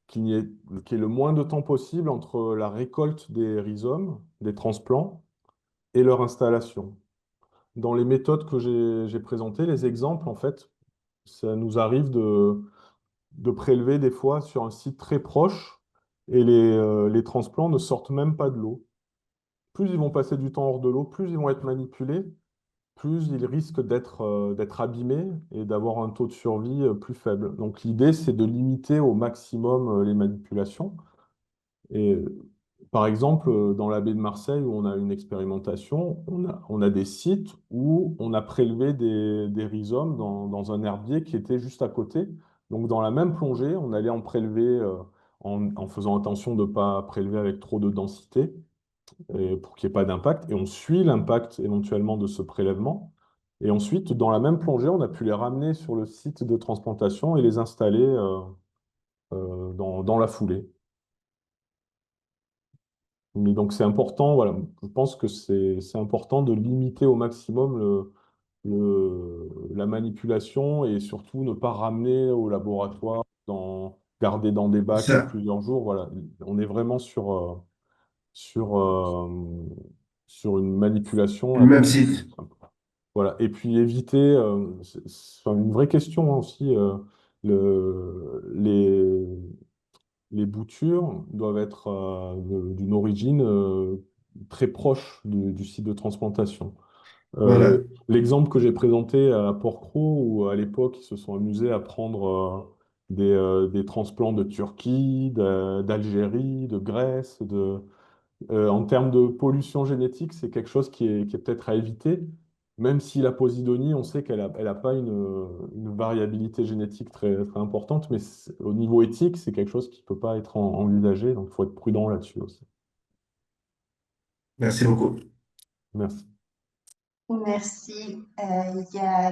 Speaker 5: qu'il y ait le moins de temps possible entre la récolte des rhizomes, des transplants, et leur installation. Dans les méthodes que j'ai présentées, les exemples, en fait, ça nous arrive de prélever des fois sur un site très proche et les transplants ne sortent même pas de l'eau. Plus ils vont passer du temps hors de l'eau, plus ils vont être manipulés, plus ils risquent d'être abîmés et d'avoir un taux de survie plus faible. Donc l'idée, c'est de limiter au maximum les manipulations. Et par exemple, dans la baie de Marseille, où on a une expérimentation, on a des sites où on a prélevé des rhizomes dans un herbier qui était juste à côté. Donc, dans la même plongée, on allait en prélever en faisant attention de ne pas prélever avec trop de densité pour qu'il n'y ait pas d'impact. Et on suit l'impact éventuellement de ce prélèvement. Et ensuite, dans la même plongée, on a pu les ramener sur le site de transplantation et les installer dans la foulée. Mais donc c'est important, voilà, je pense que c'est important de limiter au maximum la manipulation et surtout ne pas ramener au laboratoire, garder dans des bacs
Speaker 4: Ça,
Speaker 5: plusieurs jours. Voilà, on est vraiment sur, euh, sur une manipulation
Speaker 4: le
Speaker 5: la
Speaker 4: même
Speaker 5: plus
Speaker 4: site.
Speaker 5: simple. Voilà. Et puis éviter, c'est une vraie question hein, aussi, les boutures doivent être d'une origine très proche du site de transplantation.
Speaker 4: Voilà.
Speaker 5: L'exemple que j'ai présenté à Porquerolles, où à l'époque, ils se sont amusés à prendre des transplants de Turquie, d'Algérie, de Grèce. En termes de pollution génétique, c'est quelque chose qui est peut-être à éviter, même si la posidonie, on sait qu'elle a pas une variabilité génétique très, très importante, mais au niveau éthique, c'est quelque chose qui ne peut pas être envisagé, donc il faut être prudent là-dessus aussi.
Speaker 4: Merci beaucoup.
Speaker 5: Merci.
Speaker 1: merci. Il y a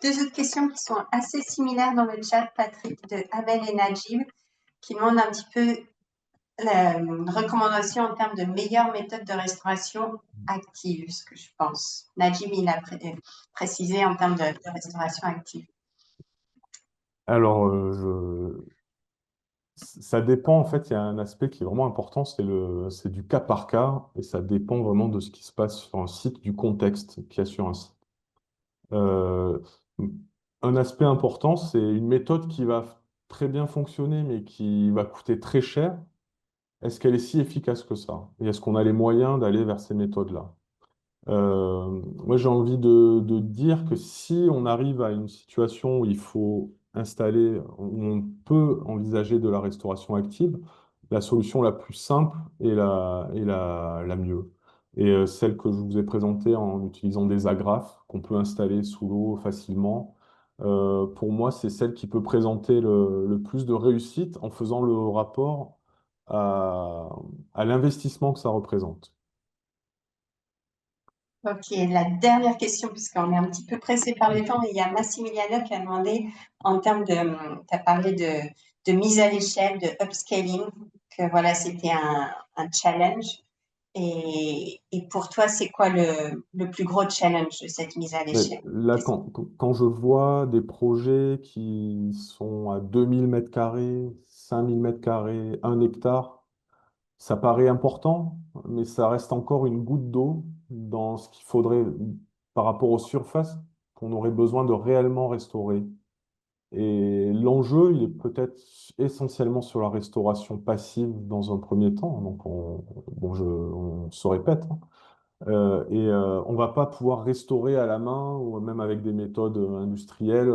Speaker 1: deux autres questions qui sont assez similaires dans le chat, Patrick, de Abel et Najib, qui demandent un petit peu une recommandation en termes de meilleures méthodes de restauration active, ce que je pense. Najib, il a précisé en termes de restauration active.
Speaker 5: Alors, ça dépend, en fait, il y a un aspect qui est vraiment important, c'est du cas par cas, et ça dépend vraiment de ce qui se passe sur un site, du contexte qu'il y a sur un site. Euh, un aspect important, c'est une méthode qui va très bien fonctionner, mais qui va coûter très cher. Est-ce qu'elle est si efficace que ça? Et est-ce qu'on a les moyens d'aller vers ces méthodes-là? Moi, j'ai envie de dire que si on arrive à une situation où il faut installer, où on peut envisager de la restauration active, la solution la plus simple est la mieux. Et celle que je vous ai présentée en utilisant des agrafes qu'on peut installer sous l'eau facilement, pour moi, c'est celle qui peut présenter le plus de réussite en faisant le rapport à, à l'investissement que ça représente.
Speaker 1: Ok, la dernière question, puisqu'on est un petit peu pressé par le temps, il y a Massimiliano qui a demandé en termes de, tu as parlé de mise à l'échelle, de upscaling, que voilà, c'était un challenge. Et pour toi, c'est quoi le plus gros challenge de cette mise à
Speaker 5: Mais
Speaker 1: l'échelle?
Speaker 5: là, quand je vois des projets qui sont à 2000 mètres carrés, 5000 mètres carrés, 1 hectare, ça paraît important, mais ça reste encore une goutte d'eau dans ce qu'il faudrait par rapport aux surfaces qu'on aurait besoin de réellement restaurer. Et l'enjeu, il est peut-être essentiellement sur la restauration passive dans un premier temps. Donc, on se répète, hein. On va pas pouvoir restaurer à la main ou même avec des méthodes industrielles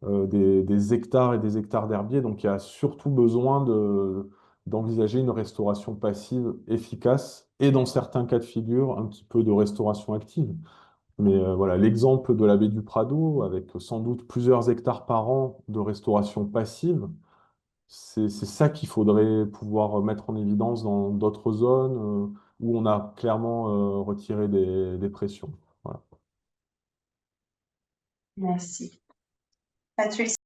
Speaker 5: des hectares et des hectares d'herbiers. Donc, il y a surtout besoin d'envisager une restauration passive efficace et dans certains cas de figure, un petit peu de restauration active. Mais voilà, l'exemple de la baie du Prado, avec sans doute plusieurs hectares par an de restauration passive, c'est ça qu'il faudrait pouvoir mettre en évidence dans d'autres zones où on a clairement retiré des pressions. Voilà.
Speaker 1: Merci. Patrice.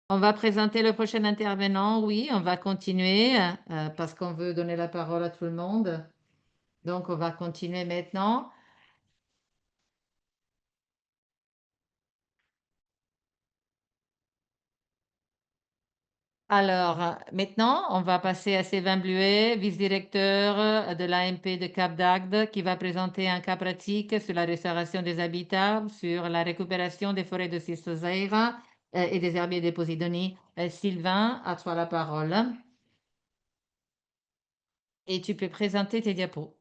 Speaker 3: On va présenter le prochain intervenant. Oui, on va continuer parce qu'on veut donner la parole à tout le monde. Donc, on va continuer maintenant. Alors, maintenant, on va passer à Sylvain Bluet, vice-directeur de l'AMP de Cap d'Agde, qui va présenter un cas pratique sur la restauration des habitats, sur la récupération des forêts de Cistoseira et des herbiers de Posidonie. Sylvain, à toi la parole. Et tu peux présenter tes diapos.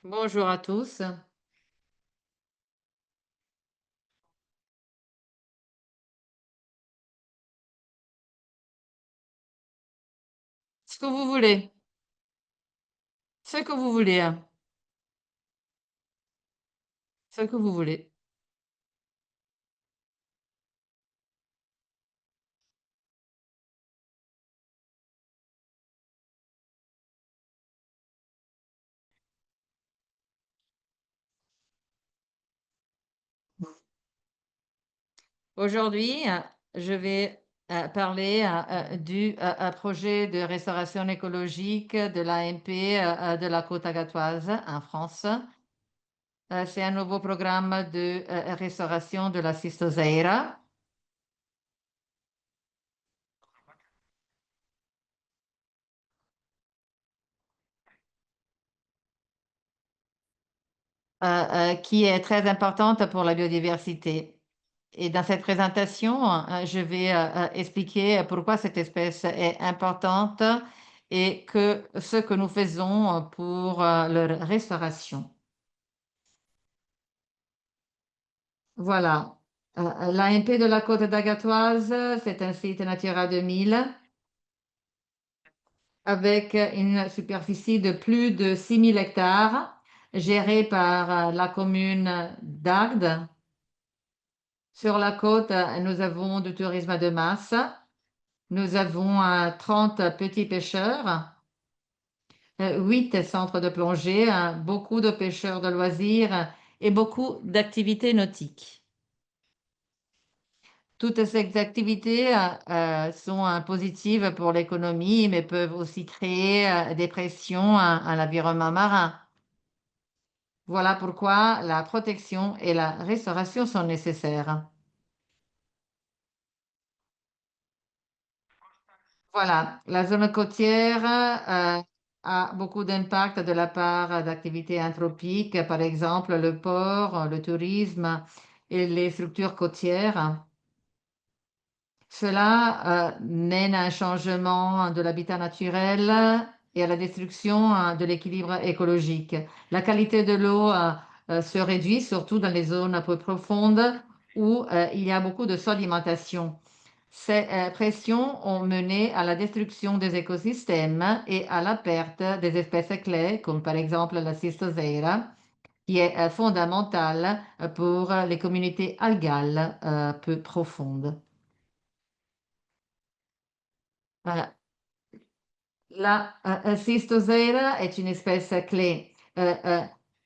Speaker 3: Bonjour à tous. Ce que vous voulez. Ce que vous voulez, hein. Ce que vous voulez. Aujourd'hui, je vais parler du projet de restauration écologique de l'AMP de la Côte Agatoise en France. C'est un nouveau programme de restauration de la Cistoseira. Qui est très importante pour la biodiversité. Et dans cette présentation, je vais expliquer pourquoi cette espèce est importante et ce que nous faisons pour leur restauration. Voilà. L'AMP de la Côte d'Agatoise, c'est un site Natura 2000 avec une superficie de plus de 6000 hectares gérée par la commune d'Agde. Sur la côte, nous avons du tourisme de masse. Nous avons 30 petits pêcheurs, 8 centres de plongée, beaucoup de pêcheurs de loisirs et beaucoup d'activités nautiques. Toutes ces activités sont positives pour l'économie, mais peuvent aussi créer des pressions à l'environnement marin. Voilà pourquoi la protection et la restauration sont nécessaires. Voilà, la zone côtière a beaucoup d'impact de la part d'activités anthropiques, par exemple le port, le tourisme et les structures côtières. Cela mène à un changement de l'habitat naturel et à la destruction de l'équilibre écologique. La qualité de l'eau se réduit, surtout dans les zones un peu profondes où il y a beaucoup de sédimentation. Ces pressions ont mené à la destruction des écosystèmes et à la perte des espèces clés, comme par exemple la cistoseira, qui est fondamentale pour les communautés algales peu profondes. La cistoseira est une espèce clé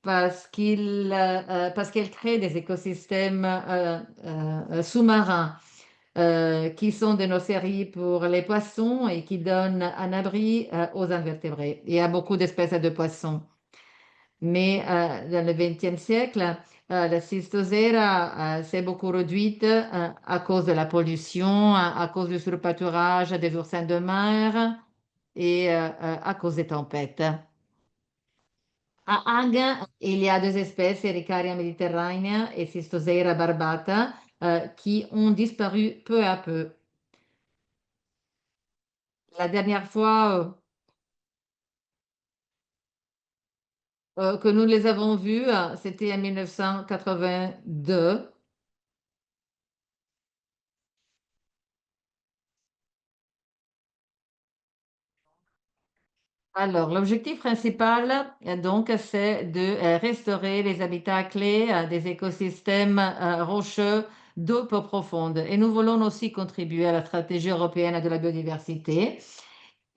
Speaker 3: parce qu'elle crée des écosystèmes sous-marins qui sont des nurseries pour les poissons et qui donnent un abri aux invertébrés. Il y a beaucoup d'espèces de poissons. Mais dans le XXe siècle, la cistoseira s'est beaucoup réduite à cause de la pollution, à cause du surpâturage des oursins de mer et à cause des tempêtes. À Agde, il y a deux espèces, Ericaria mediterranea et Cystoseira barbata, qui ont disparu peu à peu. La dernière fois que nous les avons vus, c'était en 1982. Alors, l'objectif principal, donc, c'est de restaurer les habitats clés des écosystèmes rocheux d'eau peu profonde. Et nous voulons aussi contribuer à la stratégie européenne de la biodiversité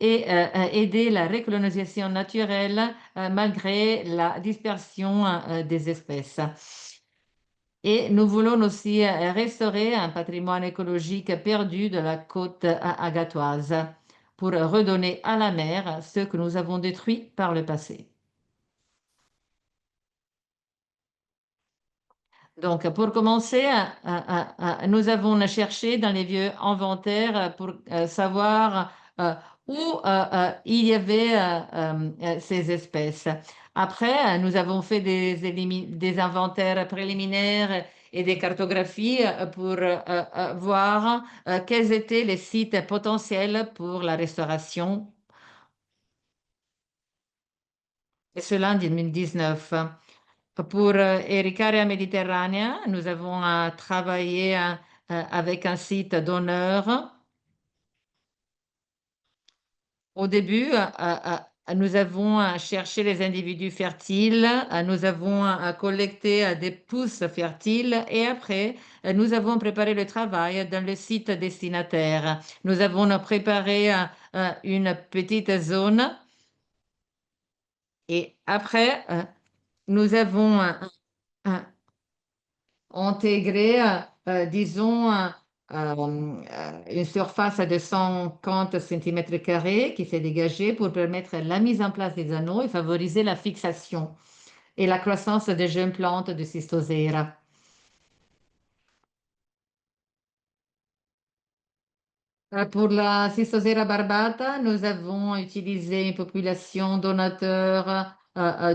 Speaker 3: et aider la recolonisation naturelle malgré la dispersion des espèces. Et nous voulons aussi restaurer un patrimoine écologique perdu de la côte agatoise pour redonner à la mer ce que nous avons détruit par le passé. Donc, pour commencer, nous avons cherché dans les vieux inventaires pour savoir où il y avait ces espèces. Après, nous avons fait des inventaires préliminaires et des cartographies pour voir quels étaient les sites potentiels pour la restauration. Et cela en 2019. Pour Ericaria Mediterranea, nous avons travaillé avec un site d'honneur. Au début, nous avons cherché les individus fertiles, nous avons collecté des pousses fertiles et après, nous avons préparé le travail dans le site destinataire. Nous avons préparé une petite zone et après, nous avons intégré, disons, une surface de 150 cm² qui s'est dégagée pour permettre la mise en place des anneaux et favoriser la fixation et la croissance des jeunes plantes de Cystoseira. Pour la Cystoseira barbata, nous avons utilisé une population donateur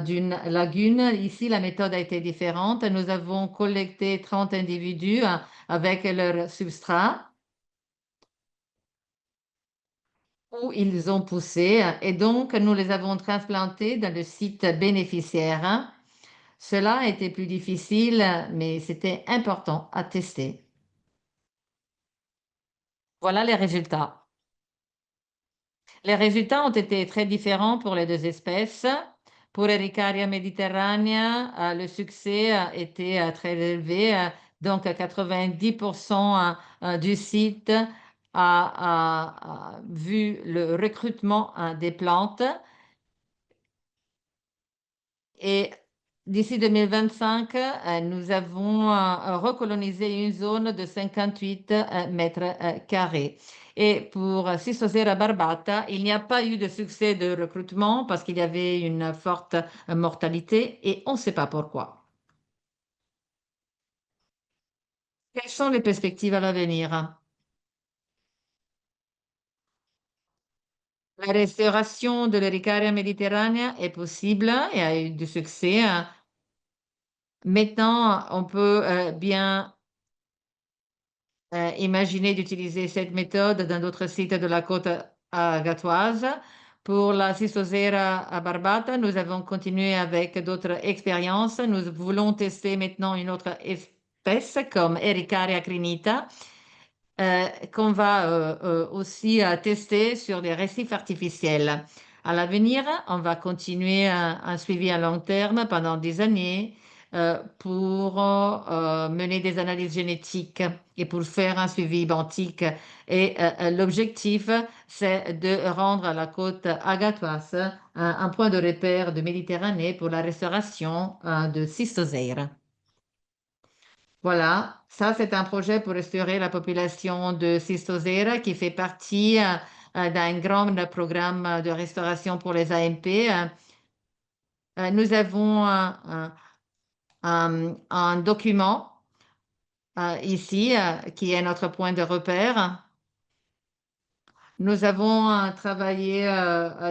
Speaker 3: d'une lagune. Ici, la méthode a été différente. Nous avons collecté 30 individus avec leur substrat où ils ont poussé et donc nous les avons transplantés dans le site bénéficiaire. Cela a été plus difficile, mais c'était important à tester. Voilà les résultats. Les résultats ont été très différents pour les deux espèces. Pour Ericaria mediterranea, le succès était très élevé. Donc, 90% du site a vu le recrutement des plantes. Et d'ici 2025, nous avons recolonisé une zone de 58 mètres carrés. Et pour Cystoseira barbata, il n'y a pas eu de succès de recrutement parce qu'il y avait une forte mortalité et on ne sait pas pourquoi. Quelles sont les perspectives à l'avenir? La restauration de l'Ericaria mediterranea est possible et a eu du succès. Maintenant, on peut bien imaginer d'utiliser cette méthode dans d'autres sites de la côte agatoise. Pour la Cystoseira barbata, nous avons continué avec d'autres expériences. Nous voulons tester maintenant une autre espèce comme Ericaria crinita qu'on va aussi tester sur des récifs artificiels. À l'avenir, on va continuer un suivi à long terme pendant des années pour mener des analyses génétiques et pour faire un suivi identique. Et l'objectif, c'est de rendre la côte agatoise un point de repère de Méditerranée pour la restauration de Cystoseira. Voilà, ça c'est un projet pour restaurer la population de Cystoseira qui fait partie d'un grand programme de restauration pour les AMP. Nous avons un document ici qui est notre point de repère. Nous avons travaillé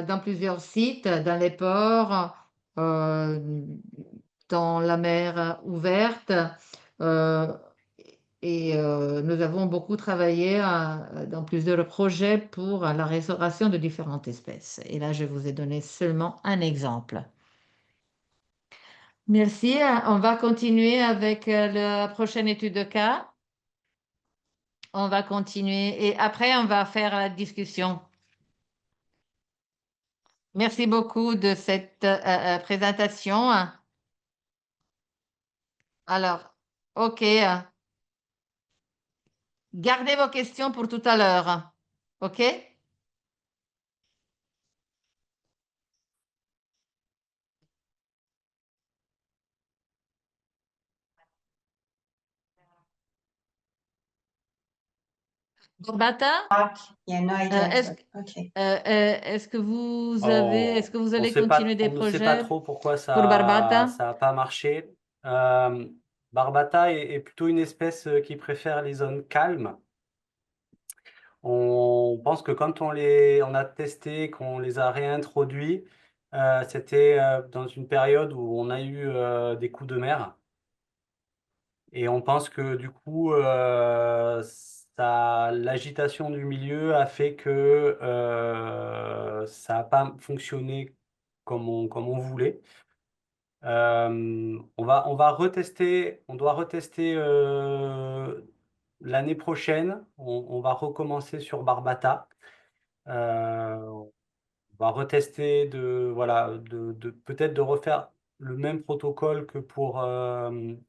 Speaker 3: dans plusieurs sites, dans les ports, dans la mer ouverte. euh, et nous avons beaucoup travaillé dans plusieurs projets pour la restauration de différentes espèces. Et là, je vous ai donné seulement un exemple. Merci. On va continuer avec la prochaine étude de cas. On va continuer et après, on va faire la discussion. Merci beaucoup de cette présentation. Alors, OK. Gardez vos questions pour tout à l'heure. OK? Barbata,
Speaker 1: Yeah, no idea. Okay.
Speaker 3: est-ce que vous avez, est-ce que vous allez
Speaker 6: sait pas,
Speaker 3: continuer des
Speaker 6: on ne sait pas
Speaker 3: projets
Speaker 6: trop pourquoi
Speaker 3: pour Barbata?
Speaker 6: ça a pas marché. Barbata est plutôt une espèce qui préfère les zones calmes. On pense que quand on a testé, qu'on les a réintroduits, c'était dans une période où on a eu des coups de mer. Et on pense que du coup, l'agitation du milieu a fait que ça n'a pas fonctionné comme on voulait. On va retester, on doit retester l'année prochaine. On va recommencer sur Barbata. On va retester peut-être de refaire le même protocole que pour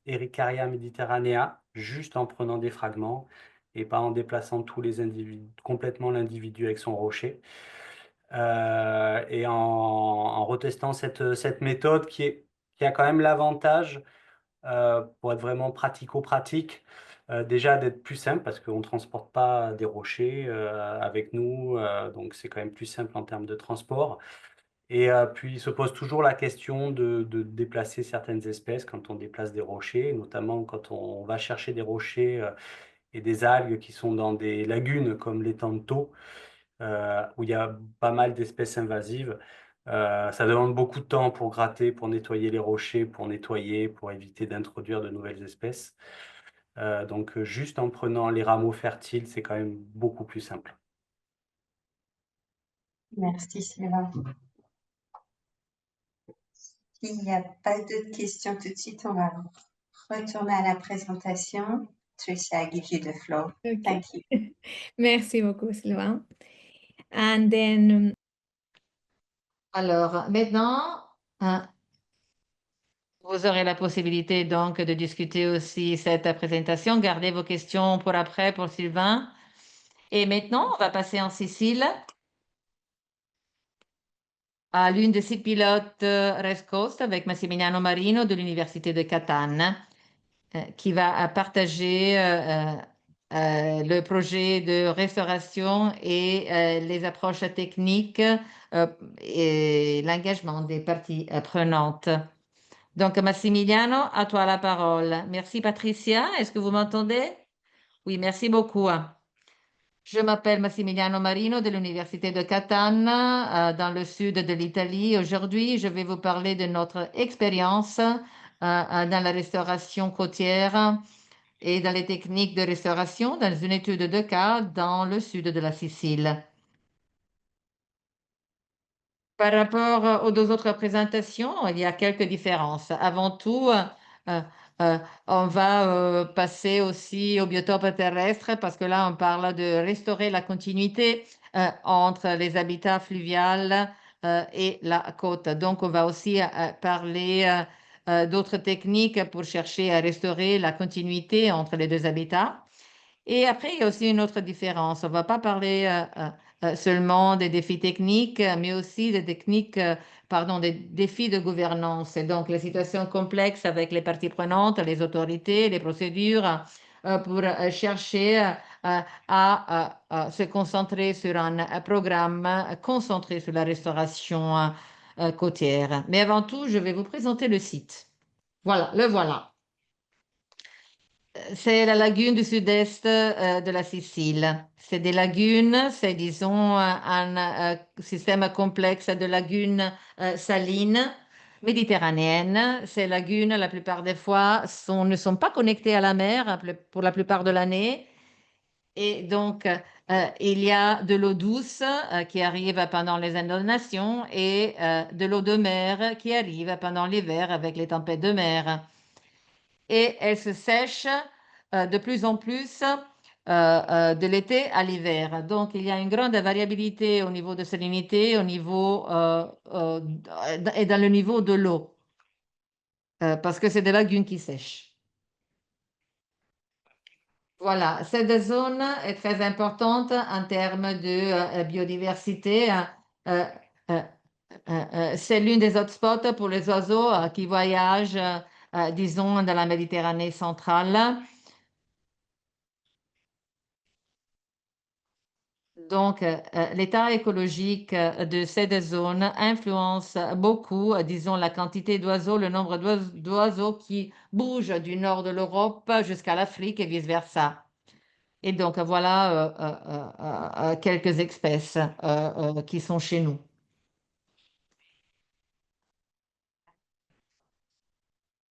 Speaker 6: Ericaria mediterranea, juste en prenant des fragments et pas en déplaçant tous les individus, complètement l'individu avec son rocher. Et en retestant cette méthode qui a quand même l'avantage, pour être vraiment pratico-pratique, déjà d'être plus simple parce qu'on ne transporte pas des rochers avec nous, donc c'est quand même plus simple en termes de transport. Et puis il se pose toujours la question de déplacer certaines espèces quand on déplace des rochers, notamment quand on va chercher des rochers et des algues qui sont dans des lagunes comme l'étang de Thau, où il y a pas mal d'espèces invasives. Ça demande beaucoup de temps pour gratter, pour nettoyer les rochers, pour nettoyer, pour éviter d'introduire de nouvelles espèces. Donc juste en prenant les rameaux fertiles, c'est quand même beaucoup plus simple.
Speaker 1: Merci, Sylvain. S'il n'y a pas d'autres questions tout de suite, on va retourner à la présentation. Tricia, I give you the floor.
Speaker 7: Okay.
Speaker 1: Thank you.
Speaker 7: Merci beaucoup, Sylvain. And then,
Speaker 3: Alors, maintenant, vous aurez la possibilité donc de discuter aussi cette présentation. Gardez vos questions pour après, pour Sylvain. Et maintenant, on va passer en Sicile à l'une des sites pilotes Rest Coast avec Massimiliano Marino de l'Université de Catane, qui va partager le projet de restauration et les approches techniques et l'engagement des parties prenantes. Donc, Massimiliano, à toi la parole. Merci, Patricia. Est-ce que vous m'entendez? Oui, merci beaucoup. Je m'appelle Massimiliano Marino de l'Université de Catane, dans le sud de l'Italie. Aujourd'hui, je vais vous parler de notre expérience dans la restauration côtière et dans les techniques de restauration dans une étude de cas dans le sud de la Sicile. Par rapport aux deux autres présentations, il y a quelques différences. Avant tout, on va passer aussi au biotope terrestre parce que là, on parle de restaurer la continuité entre les habitats fluviales et la côte. Donc, on va aussi parler d'autres techniques pour chercher à restaurer la continuité entre les deux habitats. Et après, il y a aussi une autre différence. On ne va pas parler seulement des défis techniques, mais aussi des des défis de gouvernance. Et donc, les situations complexes avec les parties prenantes, les autorités, les procédures, pour chercher à se concentrer sur un programme concentré sur la restauration côtière. Mais avant tout, je vais vous présenter le site. Voilà, le voilà. C'est la lagune du sud-est de la Sicile. C'est des lagunes, c'est disons un système complexe de lagunes salines, méditerranéenne. Ces lagunes, la plupart des fois, ne sont pas connectées à la mer pour la plupart de l'année. Et donc, il y a de l'eau douce qui arrive pendant les inondations et de l'eau de mer qui arrive pendant l'hiver avec les tempêtes de mer. Et elle se sèche de plus en plus de l'été à l'hiver. Donc, il y a une grande variabilité au niveau de salinité, au niveau et dans le niveau de l'eau, parce que c'est des lagunes qui sèchent. Voilà, cette zone est très importante en termes de biodiversité. Euh, euh, c'est l'une des hotspots pour les oiseaux qui voyagent, disons, dans la Méditerranée centrale. Donc, l'état écologique de cette zone influence beaucoup, disons, la quantité d'oiseaux, le nombre d'oiseaux qui bougent du nord de l'Europe jusqu'à l'Afrique et vice-versa. Et donc, voilà quelques espèces qui sont chez nous.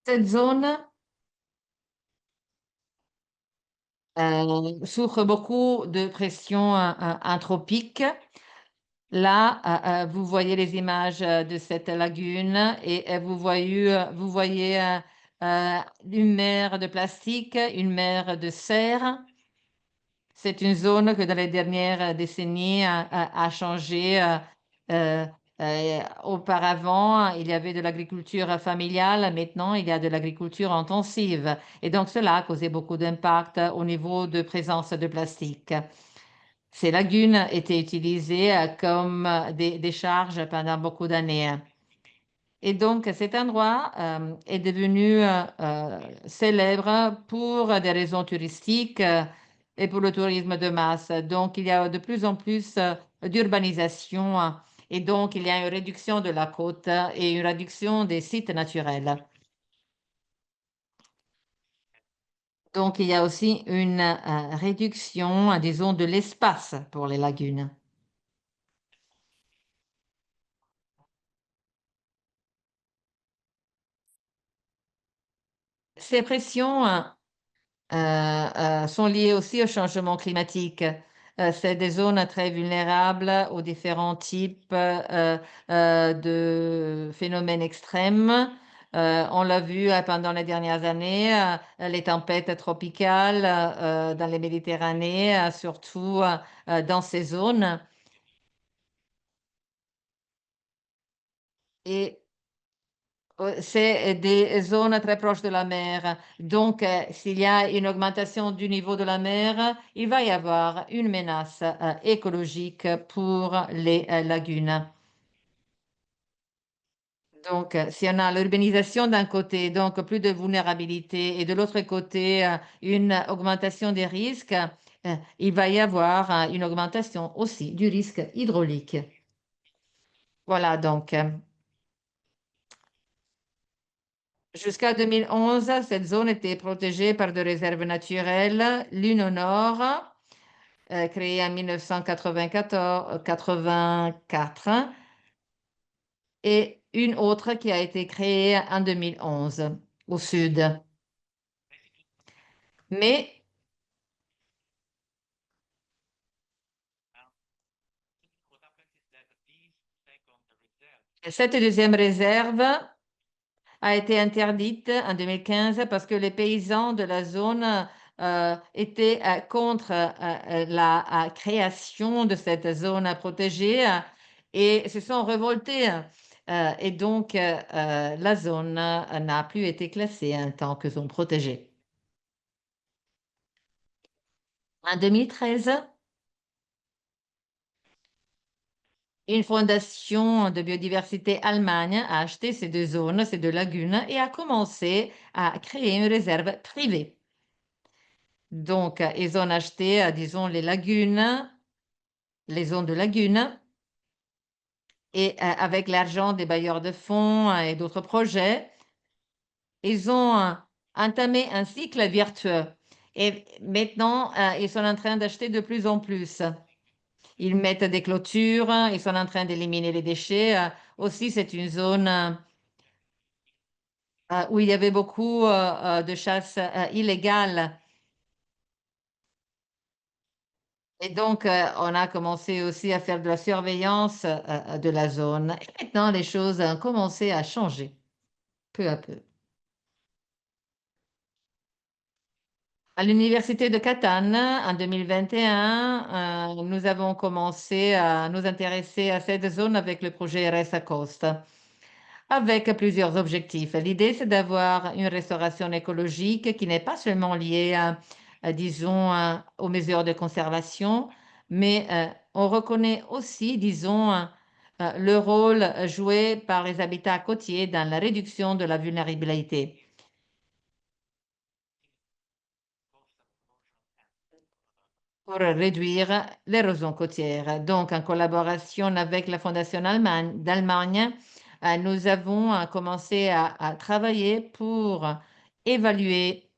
Speaker 3: Cette zone souffre beaucoup de pression anthropique. Là, vous voyez les images de cette lagune et vous voyez une mer de plastique, une mer de serre. C'est une zone que dans les dernières décennies a changé. Auparavant, il y avait de l'agriculture familiale, maintenant il y a de l'agriculture intensive. Et donc cela a causé beaucoup d'impact au niveau de présence de plastique. Ces lagunes étaient utilisées comme des décharges pendant beaucoup d'années. Et donc cet endroit est devenu célèbre pour des raisons touristiques et pour le tourisme de masse. Donc il y a de plus en plus d'urbanisation et donc il y a une réduction de la côte et une réduction des sites naturels. Donc il y a aussi une réduction, disons, de l'espace pour les lagunes. Ces pressions sont liées aussi au changement climatique. C'est des zones très vulnérables aux différents types de phénomènes extrêmes. On l'a vu pendant les dernières années, les tempêtes tropicales dans les Méditerranées, surtout dans ces zones. Et c'est des zones très proches de la mer. Donc, s'il y a une augmentation du niveau de la mer, il va y avoir une menace écologique pour les lagunes. Donc, si on a l'urbanisation d'un côté, donc plus de vulnérabilité, et de l'autre côté, une augmentation des risques, il va y avoir une augmentation aussi du risque hydraulique. Voilà, donc. Jusqu'à 2011, cette zone était protégée par des réserves naturelles, l'une au nord, créée en 1984, et une autre qui a été créée en 2011 au sud. Mais cette deuxième réserve a été interdite en 2015 parce que les paysans de la zone étaient contre la création de cette zone protégée et se sont révoltés. Et donc, la zone n'a plus été classée en tant que zone protégée. En 2013, une fondation de biodiversité Allemagne a acheté ces deux zones, ces deux lagunes, et a commencé à créer une réserve privée. Donc, ils ont acheté, disons, les lagunes, les zones de lagunes, et avec l'argent des bailleurs de fonds et d'autres projets, ils ont entamé un cycle vertueux. Et maintenant, ils sont en train d'acheter de plus en plus. Ils mettent des clôtures, ils sont en train d'éliminer les déchets. Aussi, c'est une zone où il y avait beaucoup de chasse illégale. Et donc, on a commencé aussi à faire de la surveillance de la zone. Et maintenant, les choses ont commencé à changer peu à peu. À l'université de Catane, en 2021, nous avons commencé à nous intéresser à cette zone avec le projet Ressa Costa, avec plusieurs objectifs. L'idée, c'est d'avoir une restauration écologique qui n'est pas seulement liée disons, aux mesures de conservation, mais on reconnaît aussi, disons, le rôle joué par les habitats côtiers dans la réduction de la vulnérabilité. Pour réduire l'érosion côtière. Donc, en collaboration avec la Fondation d'Allemagne, nous avons commencé à travailler pour évaluer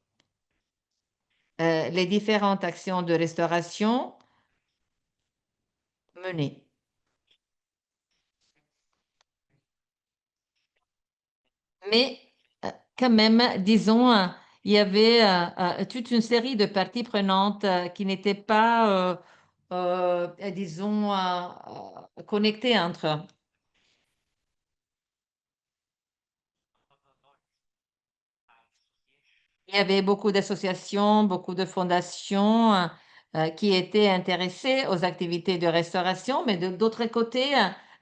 Speaker 3: les différentes actions de restauration menées. Mais quand même, disons, il y avait toute une série de parties prenantes qui n'étaient pas, disons, connectées entre eux. Il y avait beaucoup d'associations, beaucoup de fondations qui étaient intéressées aux activités de restauration, mais d'autre côté,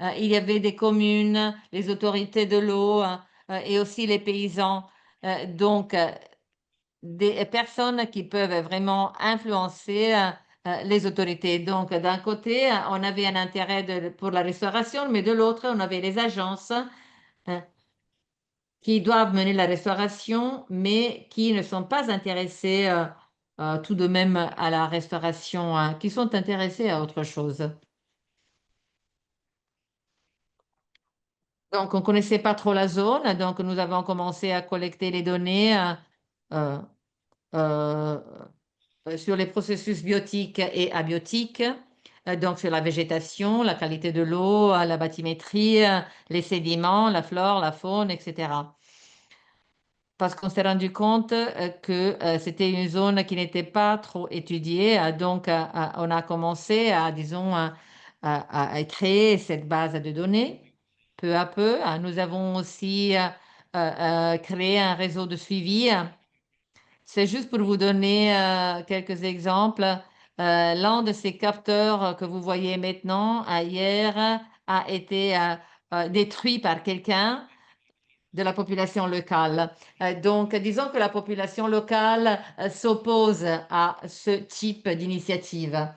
Speaker 3: il y avait des communes, les autorités de l'eau et aussi les paysans. Donc, des personnes qui peuvent vraiment influencer les autorités. Donc, d'un côté, on avait un intérêt pour la restauration, mais de l'autre, on avait les agences qui doivent mener la restauration, mais qui ne sont pas intéressés tout de même à la restauration, qui sont intéressés à autre chose. Donc, on ne connaissait pas trop la zone, donc nous avons commencé à collecter les données euh, euh, sur les processus biotiques et abiotiques, donc sur la végétation, la qualité de l'eau, la bathymétrie, les sédiments, la flore, la faune, etc. Parce qu'on s'est rendu compte que c'était une zone qui n'était pas trop étudiée. Donc, on a commencé à, disons, à créer cette base de données peu à peu. Nous avons aussi créé un réseau de suivi. C'est juste pour vous donner quelques exemples. L'un de ces capteurs que vous voyez maintenant, hier, a été détruit par quelqu'un de la population locale. Donc, disons que la population locale s'oppose à ce type d'initiative.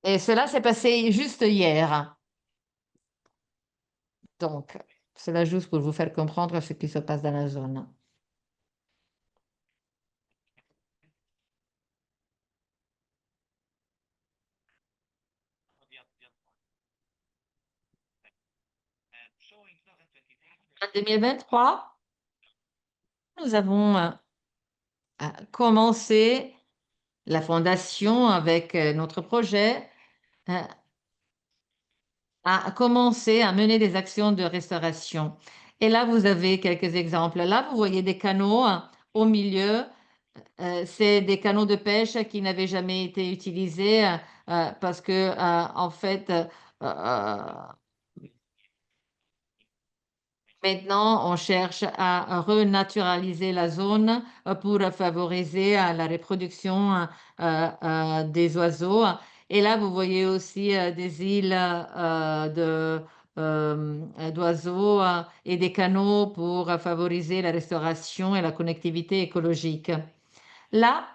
Speaker 3: Et cela s'est passé juste hier. Donc, cela juste pour vous faire comprendre ce qui se passe dans la zone. En 2023, nous avons commencé la fondation avec notre projet a commencé à mener des actions de restauration. Et là, vous avez quelques exemples. Là, vous voyez des canaux au milieu. C'est des canaux de pêche qui n'avaient jamais été utilisés parce que, en fait, maintenant, on cherche à renaturaliser la zone pour favoriser la reproduction des oiseaux. Et là, vous voyez aussi des îles d'oiseaux et des canaux pour favoriser la restauration et la connectivité écologique. Là,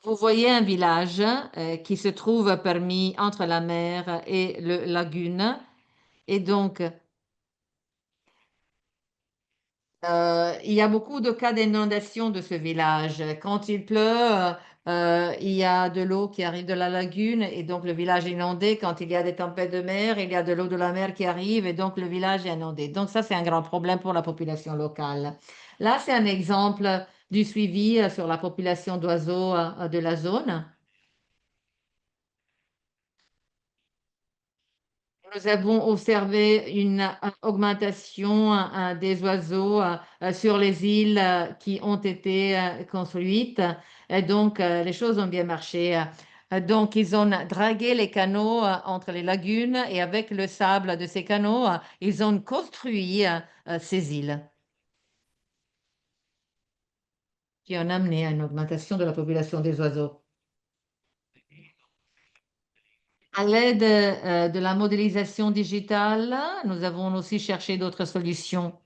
Speaker 3: vous voyez un village qui se trouve entre la mer et le lagune. Et donc, il y a beaucoup de cas d'inondation de ce village. Quand il pleut, il y a de l'eau qui arrive de la lagune et donc le village est inondé. Quand il y a des tempêtes de mer, il y a de l'eau de la mer qui arrive et donc le village est inondé. Donc ça, c'est un grand problème pour la population locale. Là, c'est un exemple du suivi sur la population d'oiseaux de la zone. Nous avons observé une augmentation des oiseaux sur les îles qui ont été construites. Et donc, les choses ont bien marché. Donc, ils ont dragué les canaux entre les lagunes et avec le sable de ces canaux, ils ont construit ces îles qui ont amené à une augmentation de la population des oiseaux. À l'aide de la modélisation digitale, nous avons aussi cherché d'autres solutions.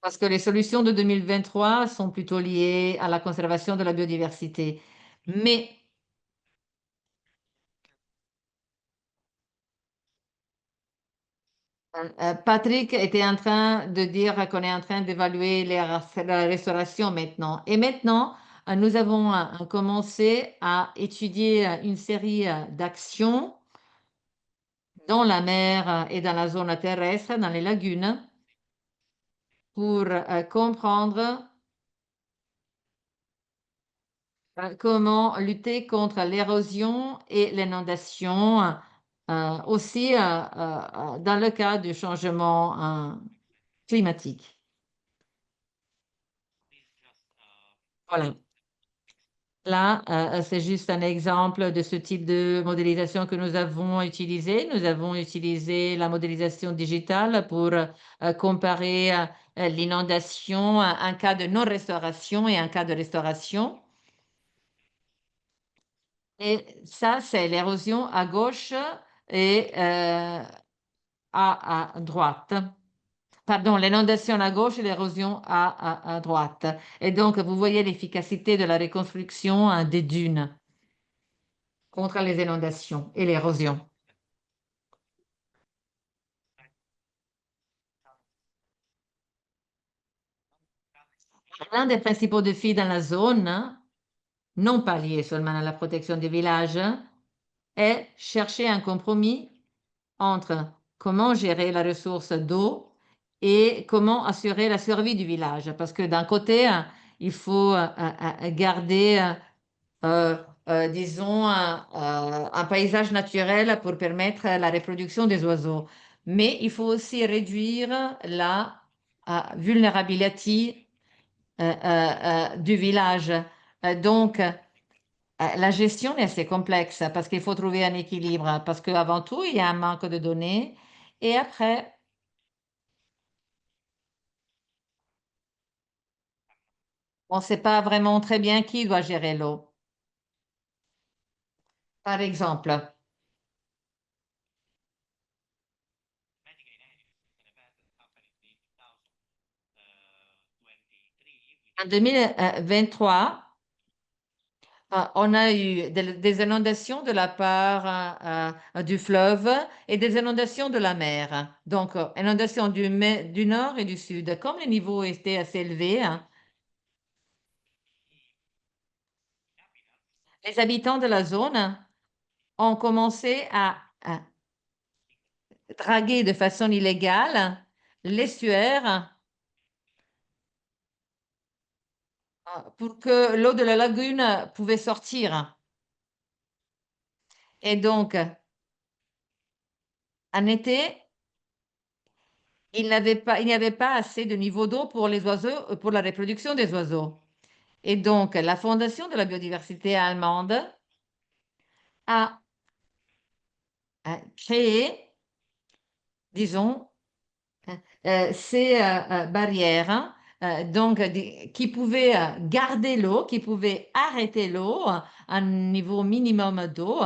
Speaker 3: Parce que les solutions de 2023 sont plutôt liées à la conservation de la biodiversité. Mais Patrick était en train de dire qu'on est en train d'évaluer la restauration maintenant. Et maintenant, nous avons commencé à étudier une série d'actions dans la mer et dans la zone terrestre, dans les lagunes, pour comprendre comment lutter contre l'érosion et l'inondation, aussi dans le cas du changement climatique. Voilà. Là, c'est juste un exemple de ce type de modélisation que nous avons utilisé. Nous avons utilisé la modélisation digitale pour comparer l'inondation, un cas de non-restauration et un cas de restauration. Et ça, c'est l'érosion à gauche et à droite. Pardon, l'inondation à gauche et l'érosion à droite. Et donc, vous voyez l'efficacité de la reconstruction des dunes contre les inondations et l'érosion. L'un des principaux défis dans la zone, non pas lié seulement à la protection des villages, est chercher un compromis entre comment gérer la ressource d'eau et comment assurer la survie du village. Parce que d'un côté, il faut garder, disons, un paysage naturel pour permettre la reproduction des oiseaux. Mais il faut aussi réduire la vulnérabilité du village. Donc, la gestion est assez complexe parce qu'il faut trouver un équilibre, parce qu'avant tout, il y a un manque de données. Et après, on ne sait pas vraiment très bien qui doit gérer l'eau. Par exemple, en 2023, on a eu des inondations de la part du fleuve et des inondations de la mer. Donc, inondations du nord et du sud. Comme les niveaux étaient assez élevés, les habitants de la zone ont commencé à draguer de façon illégale l'estuaire pour que l'eau de la lagune pouvait sortir. Et donc, en été, il n'y avait pas assez de niveau d'eau pour les oiseaux, pour la reproduction des oiseaux. Et donc, la Fondation de la biodiversité allemande a créé, disons, ces barrières donc, qui pouvaient garder l'eau, qui pouvaient arrêter l'eau à un niveau minimum d'eau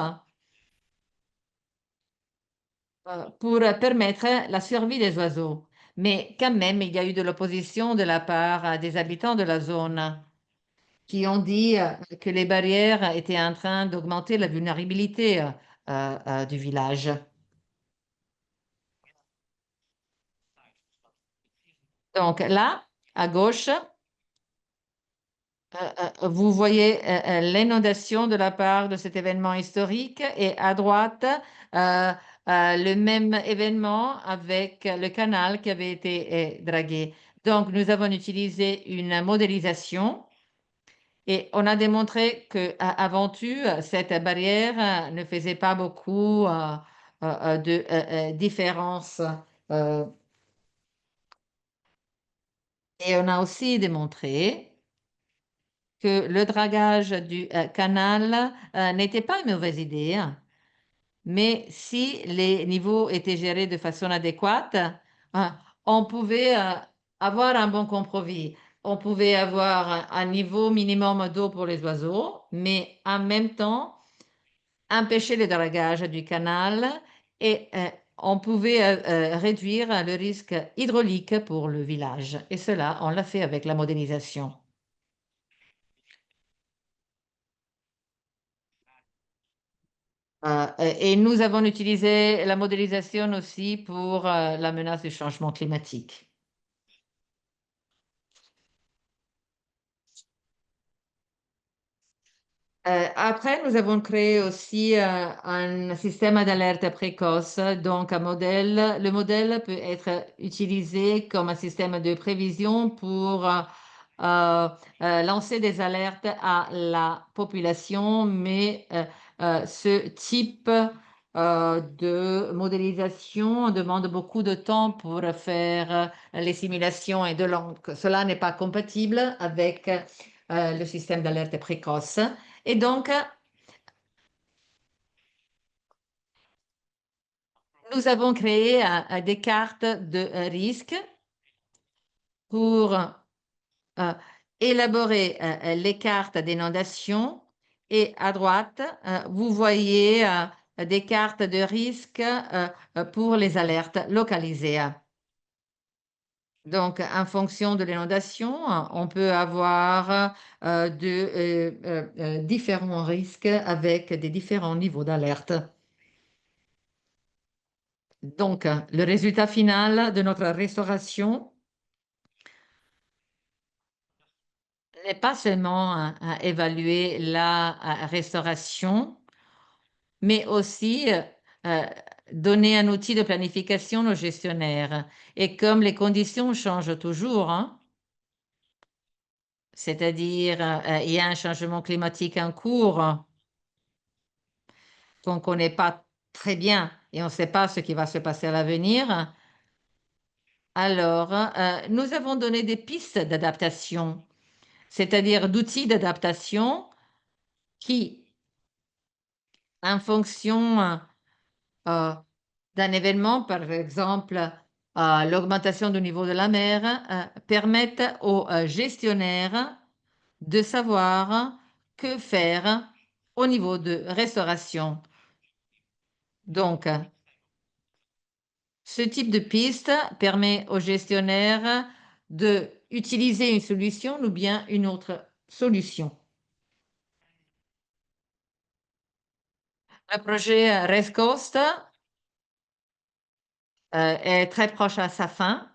Speaker 3: pour permettre la survie des oiseaux. Mais quand même, il y a eu de l'opposition de la part des habitants de la zone qui ont dit que les barrières étaient en train d'augmenter la vulnérabilité du village. Donc là, à gauche, vous voyez l'inondation de la part de cet événement historique et à droite, le même événement avec le canal qui avait été dragué. Donc, nous avons utilisé une modélisation Et on a démontré qu'avant tout, cette barrière ne faisait pas beaucoup de différence. Et on a aussi démontré que le dragage du canal n'était pas une mauvaise idée, hein. Mais si les niveaux étaient gérés de façon adéquate, on pouvait avoir un bon compromis. On pouvait avoir un niveau minimum d'eau pour les oiseaux, mais en même temps empêcher le dragage du canal et on pouvait réduire le risque hydraulique pour le village. Et cela, on l'a fait avec la modélisation. Et nous avons utilisé la modélisation aussi pour la menace du changement climatique. Après, nous avons créé aussi un système d'alerte précoce. Donc, le modèle peut être utilisé comme un système de prévision pour lancer des alertes à la population, mais ce type de modélisation demande beaucoup de temps pour faire les simulations et cela n'est pas compatible avec le système d'alerte précoce. Et donc, nous avons créé des cartes de risque pour élaborer les cartes d'inondation. Et à droite, vous voyez des cartes de risque pour les alertes localisées. Donc, en fonction de l'inondation, on peut avoir différents risques avec des différents niveaux d'alerte. Donc, le résultat final de notre restauration n'est pas seulement à évaluer la restauration, mais aussi donner un outil de planification aux gestionnaires. Et comme les conditions changent toujours, hein, c'est-à-dire il y a un changement climatique en cours qu'on ne connaît pas très bien et on ne sait pas ce qui va se passer à l'avenir, alors nous avons donné des pistes d'adaptation, c'est-à-dire d'outils d'adaptation qui, en fonction d'un événement, par exemple l'augmentation du niveau de la mer, permettent aux gestionnaires de savoir que faire au niveau de restauration. Donc, ce type de piste permet aux gestionnaires d'utiliser une solution ou bien une autre solution. Le projet Rest Coast est très proche à sa fin.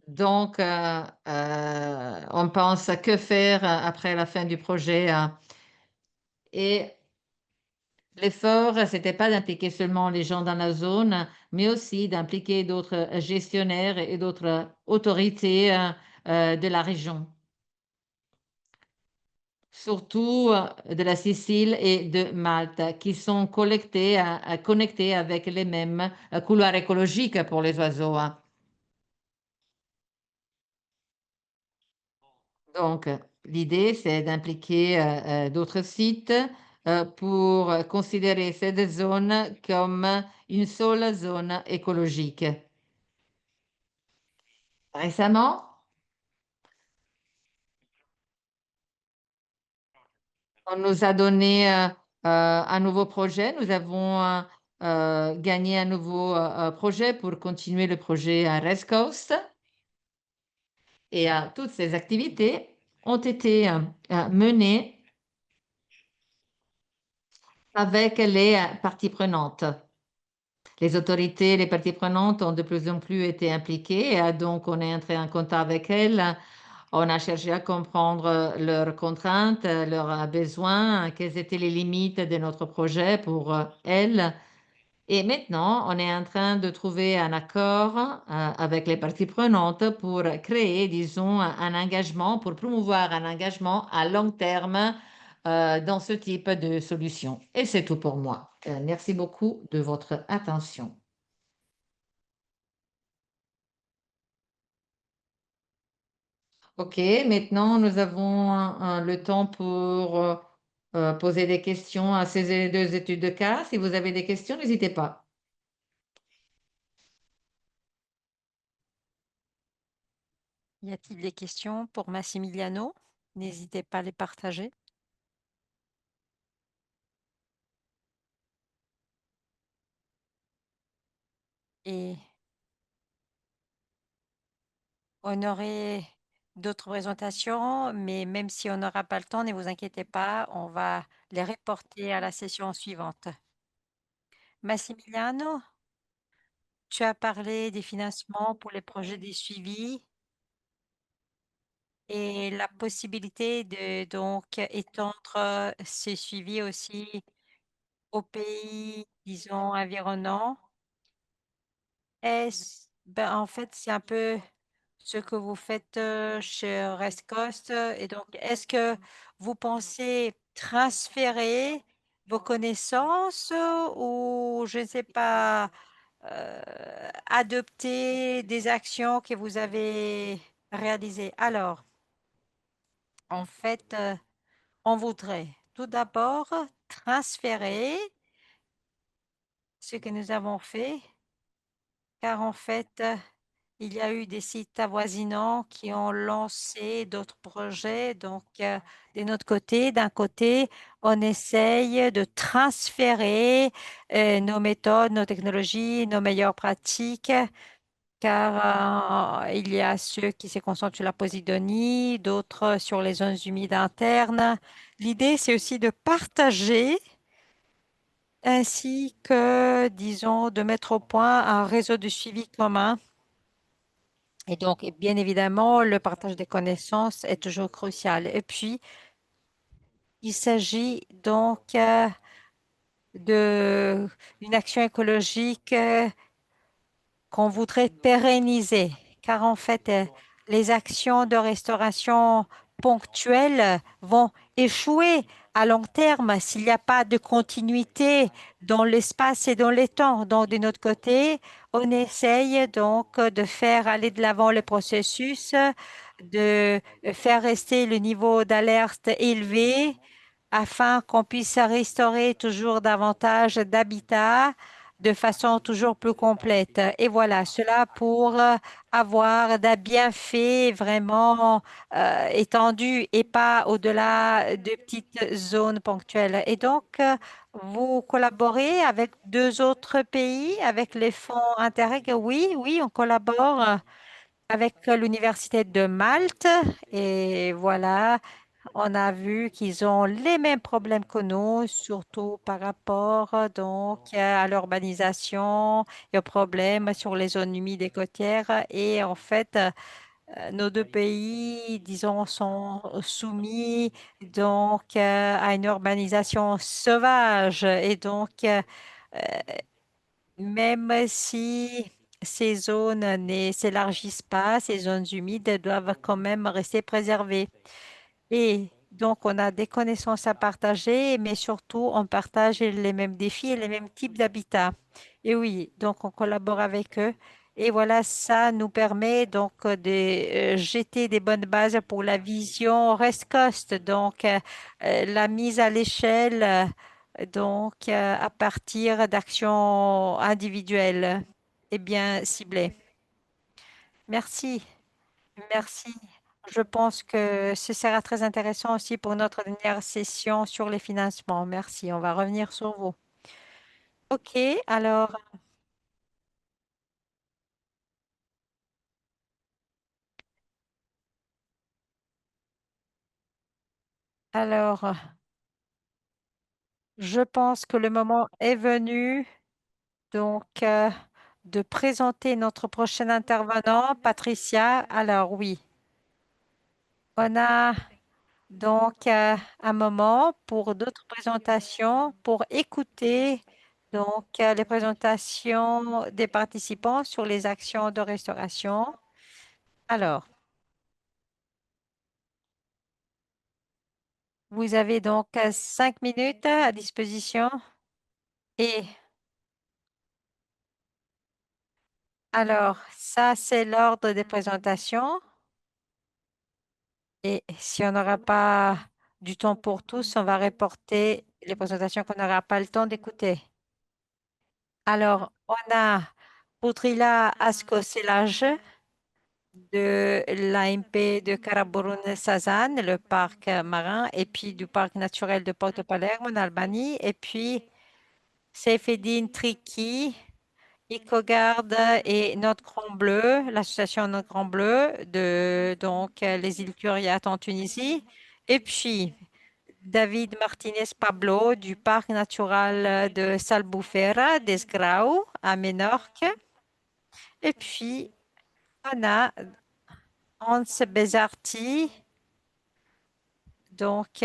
Speaker 3: Donc, on pense que faire après la fin du projet. Et l'effort, ce n'était pas d'impliquer seulement les gens dans la zone, mais aussi d'impliquer d'autres gestionnaires et d'autres autorités de la région, surtout de la Sicile et de Malte, qui sont connectés avec les mêmes couloirs écologiques pour les oiseaux. Donc, l'idée, c'est d'impliquer d'autres sites pour considérer cette zone comme une seule zone écologique. Récemment, on nous a donné un nouveau projet. Nous avons gagné un nouveau projet pour continuer le projet à Rest Coast. Et toutes ces activités ont été menées avec les parties prenantes. Les autorités, les parties prenantes ont de plus en plus été impliquées, donc on est entré en contact avec elles. On a cherché à comprendre leurs contraintes, leurs besoins, quelles étaient les limites de notre projet pour elles. Et maintenant, on est en train de trouver un accord avec les parties prenantes pour créer, disons, un engagement, pour promouvoir un engagement à long terme dans ce type de solution. Et c'est tout pour moi. Merci beaucoup de votre attention. OK, maintenant nous avons le temps pour poser des questions à ces deux études de cas. Si vous avez des questions, n'hésitez pas.
Speaker 2: Y a-t-il des questions pour Massimiliano? N'hésitez pas à les partager. Et on aurait d'autres présentations, mais même si on n'aura pas le temps, ne vous inquiétez pas, on va les reporter à la session suivante. Massimiliano, tu as parlé des financements pour les projets de suivi et la possibilité de donc étendre ces suivis aussi aux pays, disons, environnants. En fait, c'est un peu ce que vous faites chez Rescost. Et donc, est-ce que vous pensez transférer vos connaissances ou, je ne sais pas, adopter des actions que vous avez réalisées? Alors, en fait, on voudrait tout d'abord transférer ce que nous avons fait, car en fait, il y a eu des sites avoisinants qui ont lancé d'autres projets. Donc, de notre côté, d'un côté, on essaye de transférer nos méthodes, nos technologies, nos meilleures pratiques, car il y a ceux qui se concentrent sur la Posidonie, d'autres sur les zones humides internes. L'idée, c'est aussi de partager ainsi que, disons, de mettre au point un réseau de suivi commun. Et donc, bien évidemment, le partage des connaissances est toujours crucial. Et puis, il s'agit donc d'une action écologique qu'on voudrait pérenniser, car en fait, les actions de restauration ponctuelles vont échouer à long terme s'il n'y a pas de continuité dans l'espace et dans les temps. Donc, de notre côté, on essaye donc de faire aller de l'avant le processus, de faire rester le niveau d'alerte élevé afin qu'on puisse restaurer toujours davantage d'habitats de façon toujours plus complète. Et voilà, cela pour avoir des bienfaits vraiment étendus et pas au-delà de petites zones ponctuelles. Et donc, vous collaborez avec deux autres pays, avec les fonds Interreg? Oui, oui, on collabore avec l'Université de Malte. Et voilà, on a vu qu'ils ont les mêmes problèmes que nous, surtout par rapport donc à l'urbanisation et aux problèmes sur les zones humides et côtières. Et en fait, nos deux pays, disons, sont soumis donc à une urbanisation sauvage. Et donc, même si ces zones ne s'élargissent pas, ces zones humides doivent quand même rester préservées. Et donc, on a des connaissances à partager, mais surtout, on partage les mêmes défis et les mêmes types d'habitats. Et oui, donc on collabore avec eux. Et voilà, ça nous permet donc de jeter des bonnes bases pour la vision Rest Coast, donc la mise à l'échelle, donc à partir d'actions individuelles et bien ciblées. Merci. Merci. Je pense que ce sera très intéressant aussi pour notre dernière session sur les financements. Merci. On va revenir sur vous. OK. Alors, je pense que le moment est venu donc de présenter notre prochain intervenant, Patricia. Alors oui, on a donc un moment pour d'autres présentations, pour écouter Donc, les présentations des participants sur les actions de restauration. Alors, vous avez donc 5 minutes à disposition. Et alors, ça, c'est l'ordre des présentations. Et si on n'aura pas du temps pour tous, on va reporter les présentations qu'on n'aura pas le temps d'écouter. Alors, on a Poudrila Askoselage de l'AMP de Karaburun Sazan, le parc marin, et puis du parc naturel de Porto Palermo en Albanie, et puis Seyfeddine Triki, EcoGard et Notre Grand Bleu, l'association Notre Grand Bleu de donc les îles Curiates en Tunisie, et puis David Martinez Pablo du parc naturel de Salbufera d'Esgrau à Menorque, et puis on a Hans Bezarti, donc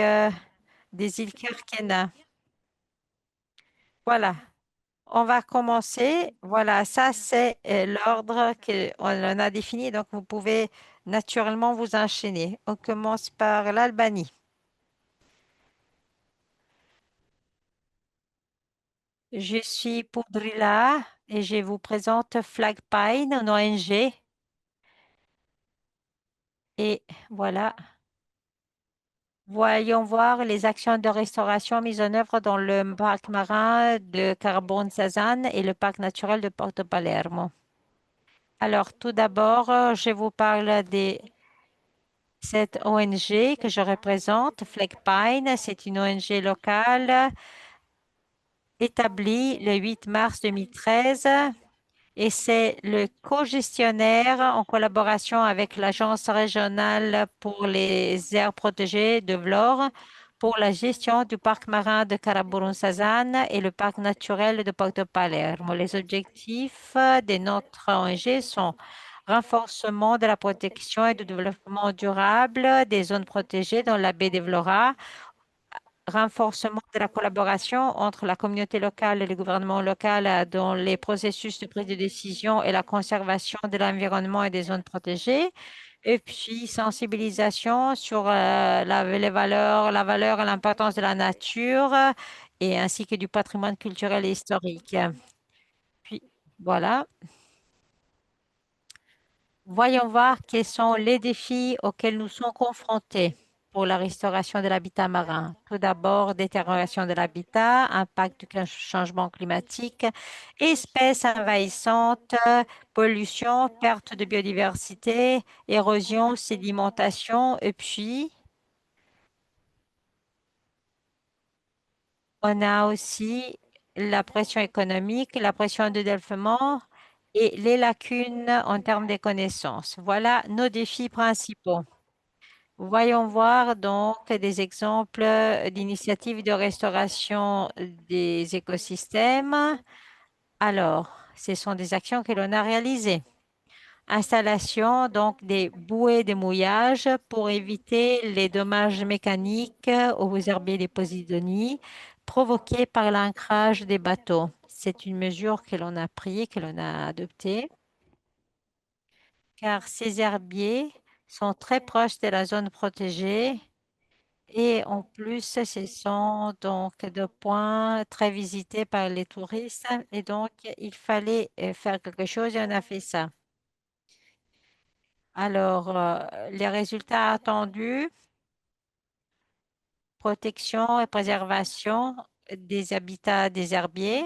Speaker 2: des îles Kerkena. Voilà, on va commencer. Voilà, ça c'est l'ordre qu'on a défini, donc vous pouvez naturellement vous enchaîner. On commence par l'Albanie. Je suis Poudrila et je vous présente Flag Pine, une ONG. Et voilà. Voyons voir les actions de restauration mises en œuvre dans le parc marin de Carbone-Sazan et le parc naturel de Porto Palermo. Alors, tout d'abord, je vous parle de cette ONG que je représente, Flag Pine. C'est une ONG locale établie le 8 mars 2013 et c'est le co-gestionnaire en collaboration avec l'Agence régionale pour les aires protégées de Vlore pour la gestion du parc marin de Karaburun-Sazan et le parc naturel de Porto Palermo. Les objectifs de notre ONG sont renforcement de la protection et du développement durable des zones protégées dans la baie de Vlora, renforcement de la collaboration entre la communauté locale et le gouvernement local dans les processus de prise de décision et la conservation de l'environnement et des zones protégées. Et puis, sensibilisation sur les valeurs, la valeur et l'importance de la nature et ainsi que du patrimoine culturel et historique. Puis, voilà. Voyons voir quels sont les défis auxquels nous sommes confrontés pour la restauration de l'habitat marin. Tout d'abord, détérioration de l'habitat, impact du changement climatique, espèces envahissantes, pollution, perte de biodiversité, érosion, sédimentation, et puis on a aussi la pression économique, la pression de développement et les lacunes en termes de connaissances. Voilà nos défis principaux. Voyons voir donc des exemples d'initiatives de restauration des écosystèmes. Alors, ce sont des actions que l'on a réalisées. Installation donc des bouées de mouillage pour éviter les dommages mécaniques aux herbiers des Posidonie provoqués par l'ancrage des bateaux. C'est une mesure que l'on a prise, que l'on a adoptée, car ces herbiers sont très proches de la zone protégée et en plus, ce sont donc des points très visités par les touristes et donc il fallait faire quelque chose et on a fait ça. Alors, les résultats attendus, protection et préservation des habitats des herbiers,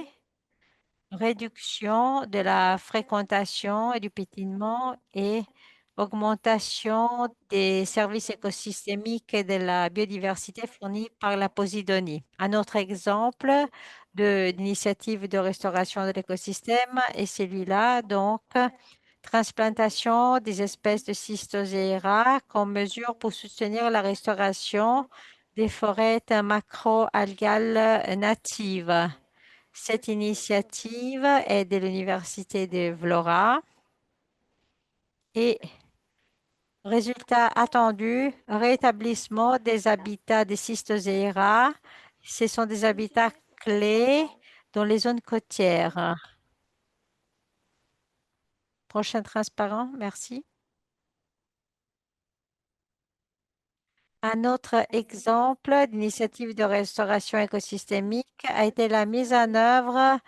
Speaker 2: réduction de la fréquentation et du pétillement et augmentation des services écosystémiques et de la biodiversité fournis par la Posidonie. Un autre exemple d'initiative de restauration de l'écosystème est celui-là, donc transplantation des espèces de Cystozeira comme mesure pour soutenir la restauration des forêts macroalgales natives. Cette initiative est de l'Université de Vlora et résultat attendu, rétablissement des habitats des Cystozeira. Ce sont des habitats clés dans les zones côtières. Prochain transparent, merci. Un autre exemple d'initiative de restauration écosystémique a été la mise en œuvre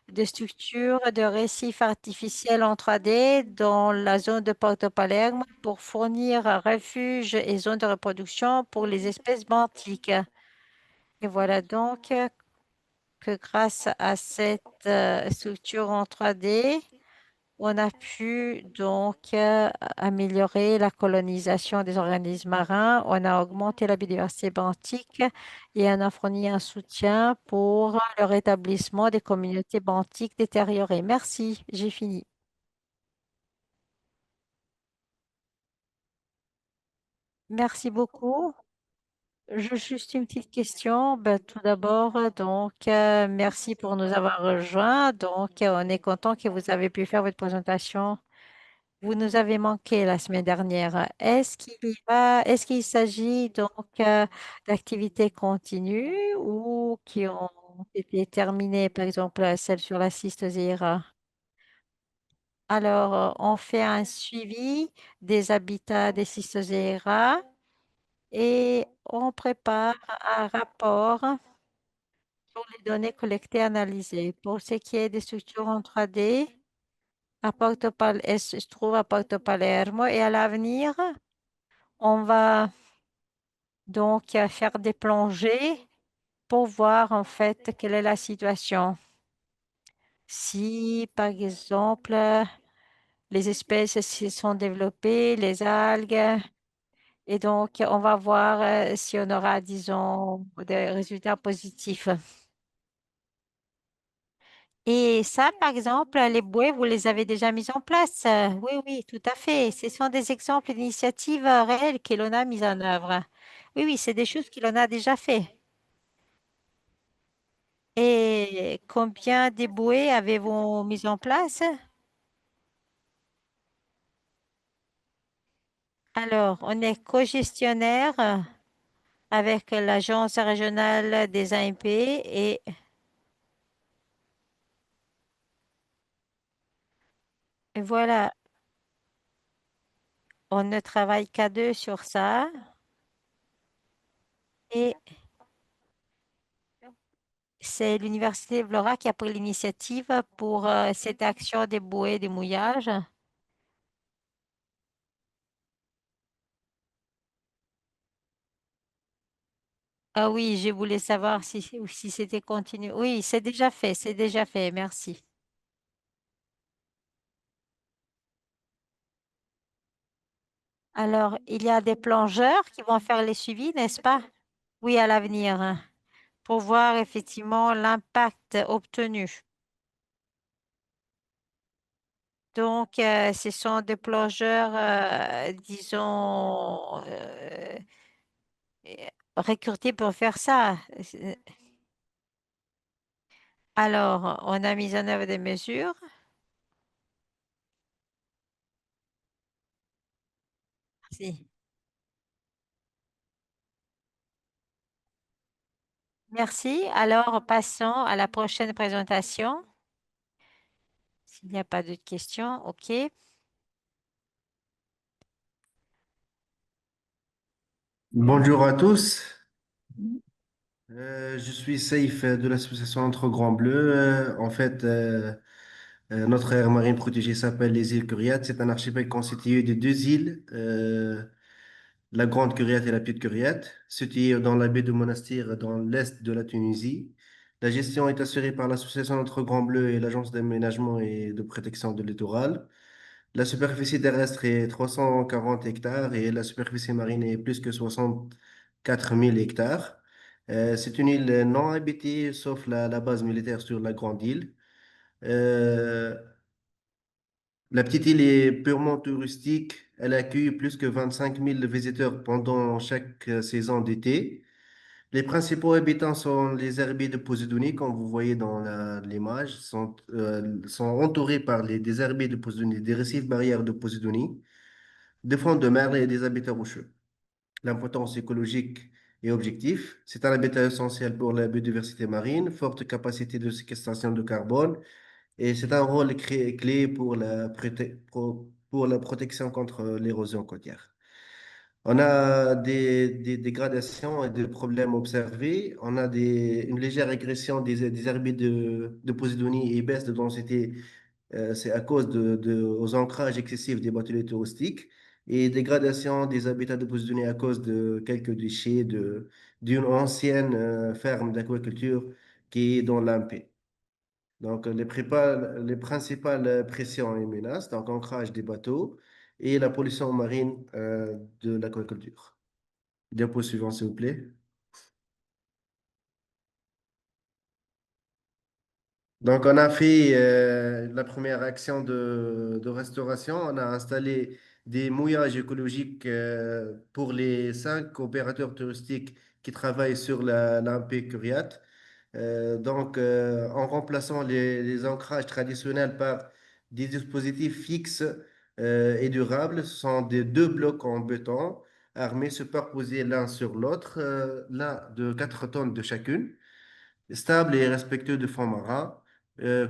Speaker 2: de structures de récifs artificiels en 3D dans la zone de Porto Palermo pour fournir refuge et zone de reproduction pour les espèces benthiques. Et voilà donc que grâce à cette structure en 3D, on a pu donc améliorer la colonisation des organismes marins, on a augmenté la biodiversité benthique et on a fourni un soutien pour le rétablissement des communautés benthiques détériorées. Merci, j'ai fini. Merci beaucoup. Juste une petite question. Ben, tout d'abord, merci pour nous avoir rejoints. Donc, on est content que vous avez pu faire votre présentation. Vous nous avez manqué la semaine dernière. Est-ce qu'il s'agit d'activités continues ou qui ont été terminées, par exemple celle sur la cystosire? Alors, on fait un suivi des habitats des cystosera et on prépare un rapport sur les données collectées et analysées. Pour ce qui est des structures en 3D, elles se trouvent à Porto Palermo et à l'avenir, on va faire des plongées pour voir en fait quelle est la situation. Si, par exemple, les espèces se sont développées, les algues, et donc on va voir si on aura, disons, des résultats positifs. Et ça, par exemple, les bouées, vous les avez déjà mises en place. Oui, oui, tout à fait. Ce sont des exemples d'initiatives réelles que l'on a mises en œuvre. Oui, oui, c'est des choses que l'on a déjà fait. Et combien de bouées avez-vous mis en place? Alors, on est co-gestionnaire avec l'Agence régionale des AMP et voilà, on ne travaille qu'à deux sur ça. Et c'est l'Université de Vlora qui a pris l'initiative pour cette action des bouées de mouillage. Ah oui, je voulais savoir si c'était continu. Oui, c'est déjà fait, merci. Alors, il y a des plongeurs qui vont faire les suivis, n'est-ce pas? Oui, à l'avenir, hein, pour voir effectivement l'impact obtenu. Donc, ce sont des plongeurs, disons, recrutés pour faire ça. Alors, on a mis en œuvre des mesures. Si. Merci. Alors, passons à la prochaine présentation. S'il n'y a pas d'autres questions, OK.
Speaker 4: Bonjour à tous. Je suis Saïf de l'association Entre Grands Bleus. Notre aire marine protégée s'appelle les îles Curiates. C'est un archipel constitué de deux îles, la Grande Curiate et la Petite Curiate, situées dans la baie de Monastir dans l'est de la Tunisie. La gestion est assurée par l'association Notre Grand Bleu et l'Agence d'aménagement et de protection de littoral. La superficie terrestre est 340 hectares et la superficie marine est plus que 64 000 hectares. C'est une île non habitée sauf la base militaire sur la Grande Île. Euh, la petite île est purement touristique. Elle accueille plus que 25 000 visiteurs pendant chaque saison d'été. Les principaux habitants sont les herbiers de Posidonie, comme vous voyez dans l'image, sont entourés par des herbiers de Posidonie, des récifs barrières de Posidonie, des fonds de mer et des habitats rocheux. L'importance écologique et objectif. C'est un habitat essentiel pour la biodiversité marine, forte capacité de séquestration de carbone, et c'est un rôle clé pour pour la protection contre l'érosion côtière. On a des dégradations et des problèmes observés. On a une légère régression des herbiers de Posidonie et baisse de densité. C'est à cause aux ancrages excessifs des bateliers touristiques et dégradation des habitats de Posidonie à cause de quelques déchets d'une ancienne ferme d'aquaculture qui est dans l'AMP. Donc, les principales pressions et menaces, donc ancrage des bateaux et la pollution marine de l'aquaculture. Diapo suivant, s'il vous plaît. Donc, on a fait la première action de restauration. On a installé des mouillages écologiques pour les 5 opérateurs touristiques qui travaillent sur l'AMP Curiat. En remplaçant les ancrages traditionnels par des dispositifs fixes et durables, ce sont des 2 blocs en béton armés superposés l'un sur l'autre, l'un de 4 tonnes de chacune, stable et respectueux de fonds marins.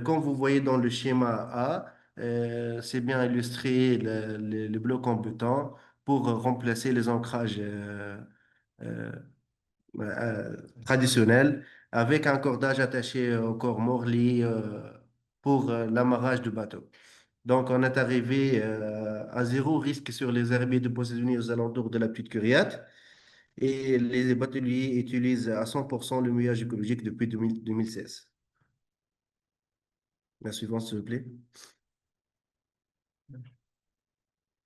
Speaker 4: Comme vous voyez dans le schéma A, c'est bien illustré le bloc en béton pour remplacer les ancrages euh, traditionnels avec un cordage attaché au corps Morley pour l'amarrage du bateau. Donc, on est arrivé à zéro risque sur les herbiers de Posidonie aux alentours de la Petite Curiate. Et les bateliers utilisent à 100% le mouillage écologique depuis 2016. La suivante, s'il vous plaît.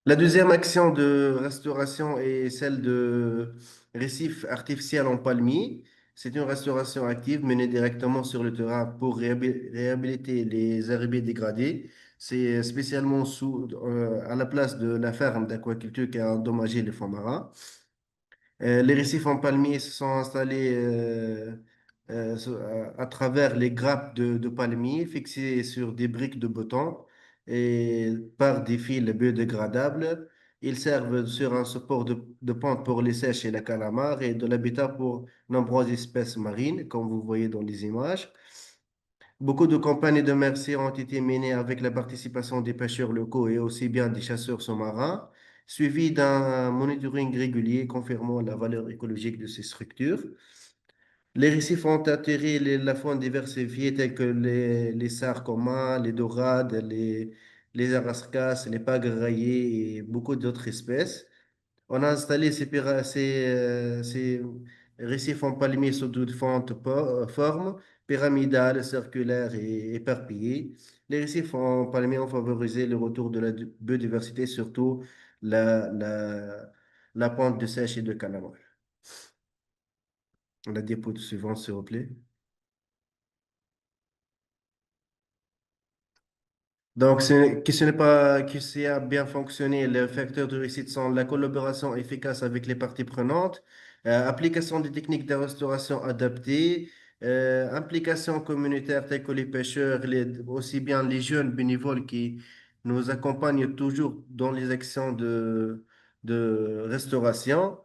Speaker 4: La deuxième action de restauration est celle de récifs artificiels en palmiers. C'est une restauration active menée directement sur le terrain pour réhabiliter les herbiers dégradés. C'est spécialement à la place de la ferme d'aquaculture qui a endommagé les fonds marins. Les récifs en palmiers se sont installés à travers les grappes de palmiers fixées sur des briques de béton et par des fils biodégradables. Ils servent sur un support de pente pour les sèches et la calamar et de l'habitat pour nombreuses espèces marines, comme vous voyez dans les images. Beaucoup de campagnes de merci ont été menées avec la participation des pêcheurs locaux et aussi bien des chasseurs sous-marins, suivies d'un monitoring régulier confirmant la valeur écologique de ces structures. Les récifs ont attiré la faune diversifiée tels que les sars communs, les dorades, les arascas, les pagaies et beaucoup d'autres espèces. On a installé ces récifs en palmiers sous différentes formes, pyramidales, circulaires et éparpillées. Les récifs en palmiers ont favorisé le retour de la biodiversité, surtout la, la, la pente de sèche et de calamar. La diapo suivante, s'il vous plaît. Donc, ce n'est pas que ça a bien fonctionné. Les facteurs de réussite sont la collaboration efficace avec les parties prenantes, application des techniques de restauration adaptées, implication communautaire telle que les pêcheurs, aussi bien les jeunes bénévoles qui nous accompagnent toujours dans les actions de restauration,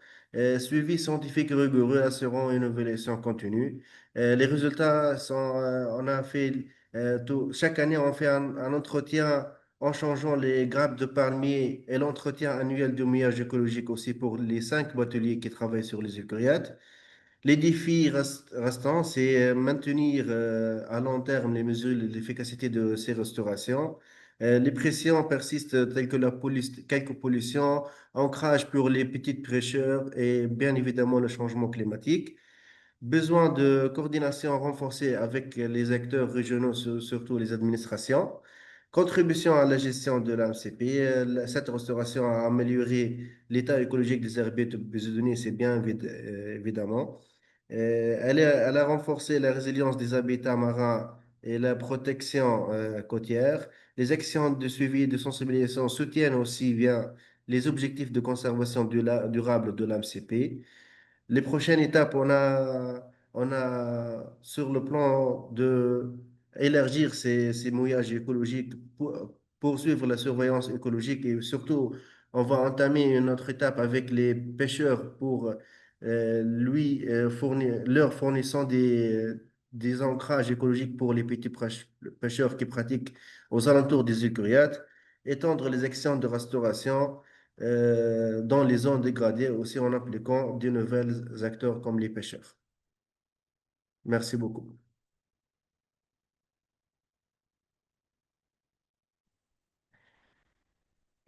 Speaker 4: suivi scientifique rigoureux assurant une évaluation continue. Les résultats sont, on a fait chaque année, on fait un entretien en changeant les grappes de palmiers et l'entretien annuel du mouillage écologique aussi pour les 5 bateliers qui travaillent sur les eucaryotes. Les défis restants, c'est maintenir à long terme les mesures de l'efficacité de ces restaurations. Les pressions persistent telles que quelques pollutions, ancrage pour les petites pêcheurs et bien évidemment le changement climatique. Besoin de coordination renforcée avec les acteurs régionaux, surtout les administrations. Contribution à la gestion de l'AMCP. Cette restauration a amélioré l'état écologique des herbiers de Bézonie, c'est bien évidemment. Elle a renforcé la résilience des habitats marins et la protection côtière. Les actions de suivi et de sensibilisation soutiennent aussi bien les objectifs de conservation durable de l'AMCP. Les prochaines étapes, on a sur le plan de élargir ces mouillages écologiques, poursuivre la surveillance écologique et surtout, on va entamer une autre étape avec les pêcheurs pour leur fournissant des ancrages écologiques pour les petits pêcheurs qui pratiquent aux alentours des îles Kuriat, étendre les actions de restauration dans les zones dégradées aussi en impliquant de nouvelles acteurs comme les pêcheurs. Merci beaucoup.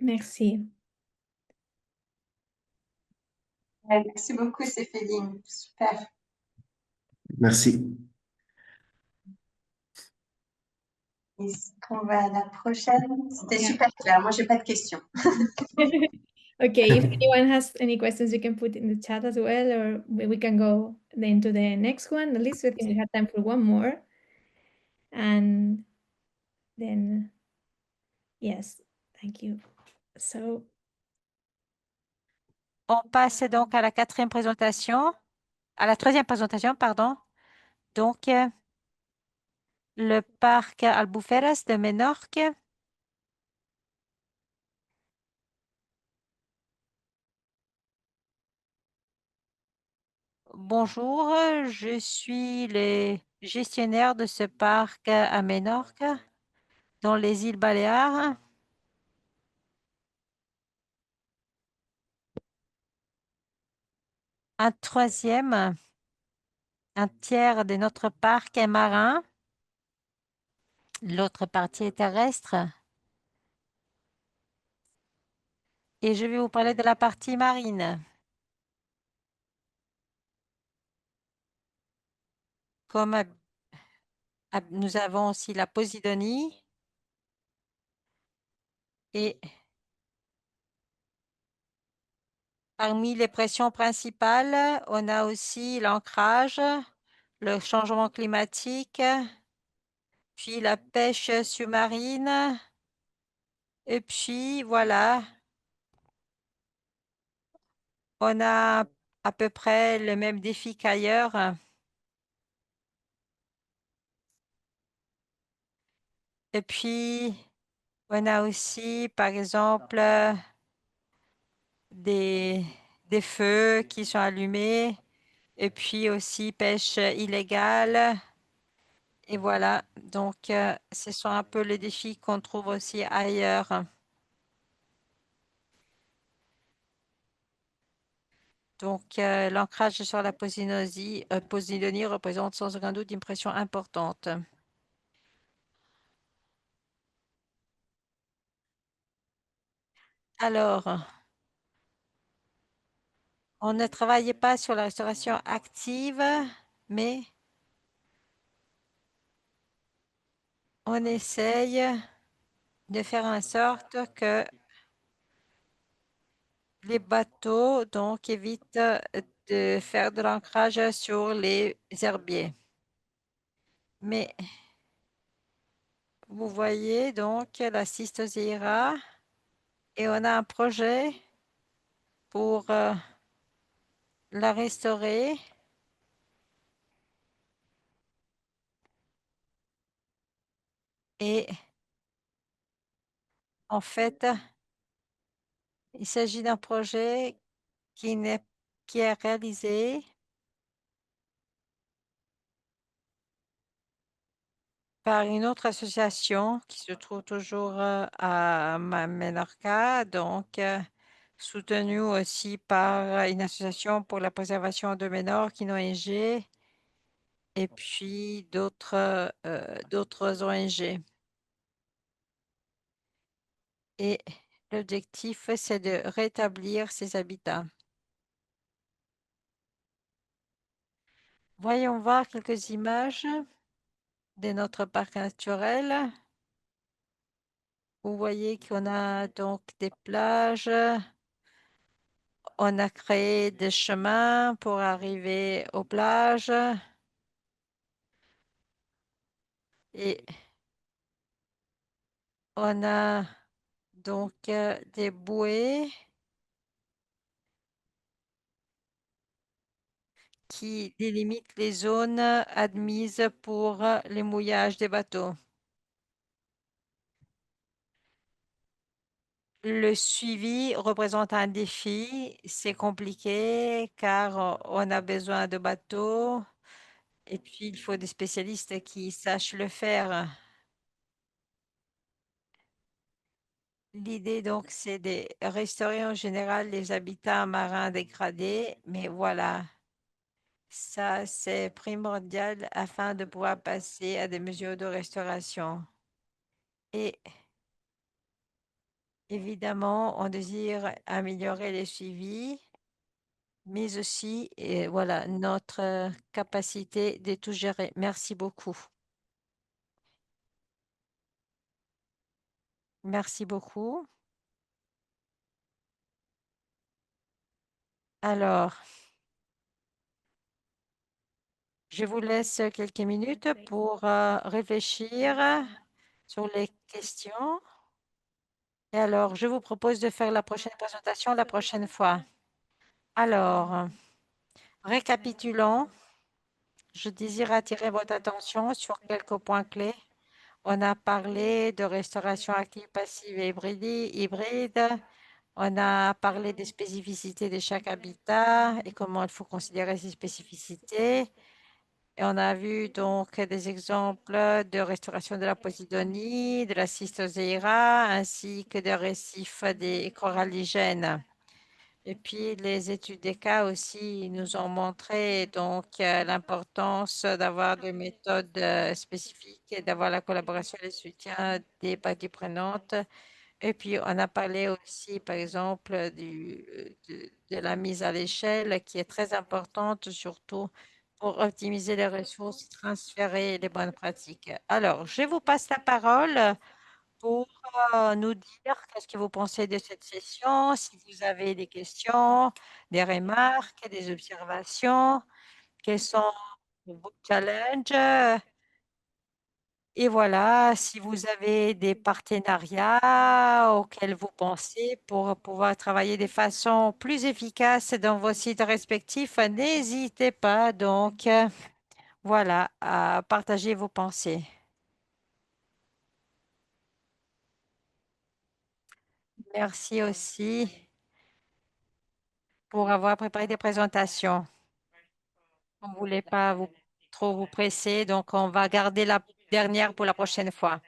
Speaker 7: Merci.
Speaker 1: Merci beaucoup, Céphéline. Super.
Speaker 4: Merci.
Speaker 1: Est-ce qu'on va à la prochaine? C'était
Speaker 7: Yeah.
Speaker 1: super clair. Moi, j'ai pas de questions.
Speaker 7: Okay, if anyone has any questions, you can put in the chat as well, or we can go then to the next one. At least I think we have time for one more. And then, yes, thank you. So,
Speaker 2: On passe donc à la troisième présentation, pardon. Donc, le parc Albuferas de Menorque. Bonjour, je suis le gestionnaire de ce parc à Menorque, dans les îles Baléares. Un tiers de notre parc est marin. L'autre partie est terrestre. Et je vais vous parler de la partie marine. Comme nous avons aussi la Posidonie et parmi les pressions principales, on a aussi l'ancrage, le changement climatique, puis la pêche sous-marine. Et puis, voilà, on a à peu près le même défi qu'ailleurs. Et puis, on a aussi, par exemple, des feux qui sont allumés. Et puis aussi pêche illégale. Et voilà, donc ce sont un peu les défis qu'on trouve aussi ailleurs. Donc, l'ancrage sur la Posidonie représente sans aucun doute une pression importante. Alors, on ne travaillait pas sur la restauration active, mais on essaye de faire en sorte que les bateaux donc évitent de faire de l'ancrage sur les herbiers. Mais vous voyez donc la Cystoséira et on a un projet pour la restaurer. Et en fait, il s'agit d'un projet qui est réalisé par une autre association qui se trouve toujours à Menorca, donc soutenue aussi par une association pour la préservation de Menorque, une ONG, et puis d'autres ONG. Et l'objectif, c'est de rétablir ces habitats. Voyons voir quelques images de notre parc naturel. Vous voyez qu'on a donc des plages. On a créé des chemins pour arriver aux plages. Et on a donc des bouées qui délimitent les zones admises pour les mouillages des bateaux. Le suivi représente un défi. C'est compliqué car on a besoin de bateaux et puis il faut des spécialistes qui sachent le faire. L'idée donc, c'est de restaurer en général les habitats marins dégradés, mais voilà, ça c'est primordial afin de pouvoir passer à des mesures de restauration. Et évidemment, on désire améliorer les suivis, mais aussi, et voilà, notre capacité de tout gérer. Merci beaucoup. Merci beaucoup. Alors, je vous laisse quelques minutes pour réfléchir sur les questions. Et alors, je vous propose de faire la prochaine présentation la prochaine fois. Alors, récapitulons. Je désire attirer votre attention sur quelques points clés. On a parlé de restauration active, passive et hybride. On a parlé des spécificités de chaque habitat et comment il faut considérer ces spécificités. Et on a vu donc des exemples de restauration de la Posidonie, de la Cystoséira, ainsi que des récifs des coralligènes. Et puis, les études des cas aussi nous ont montré donc l'importance d'avoir des méthodes spécifiques et d'avoir la collaboration et le soutien des parties prenantes. Et puis, on a parlé aussi, par exemple, de la mise à l'échelle qui est très importante, surtout pour optimiser les ressources, transférer les bonnes pratiques. Alors, je vous passe la parole pour nous dire qu'est-ce que vous pensez de cette session, si vous avez des questions, des remarques, des observations, quels sont vos challenges. Et voilà, si vous avez des partenariats auxquels vous pensez pour pouvoir travailler de façon plus efficace dans vos sites respectifs, n'hésitez pas donc, voilà, à partager vos pensées. Merci aussi pour avoir préparé des présentations. On ne voulait pas trop vous presser, donc on va garder la dernière pour la prochaine fois.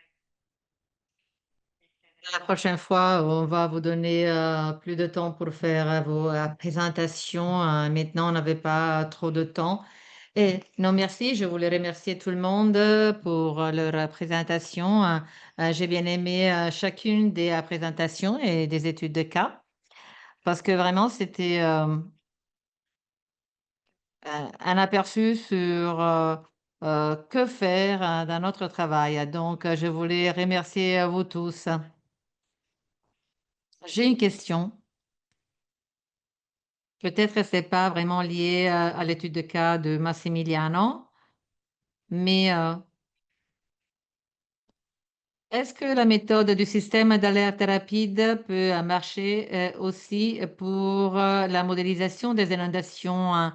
Speaker 3: La prochaine fois, on va vous donner plus de temps pour faire vos présentations. Maintenant, on n'avait pas trop de temps. Et non, merci. Je voulais remercier tout le monde pour leur présentation. J'ai bien aimé chacune des présentations et des études de cas parce que vraiment, c'était un aperçu sur que faire dans notre travail. Donc, je voulais remercier vous tous. J'ai une question. Peut-être que ce n'est pas vraiment lié à l'étude de cas de Massimiliano, mais est-ce que la méthode du système d'alerte rapide peut marcher aussi pour la modélisation des inondations,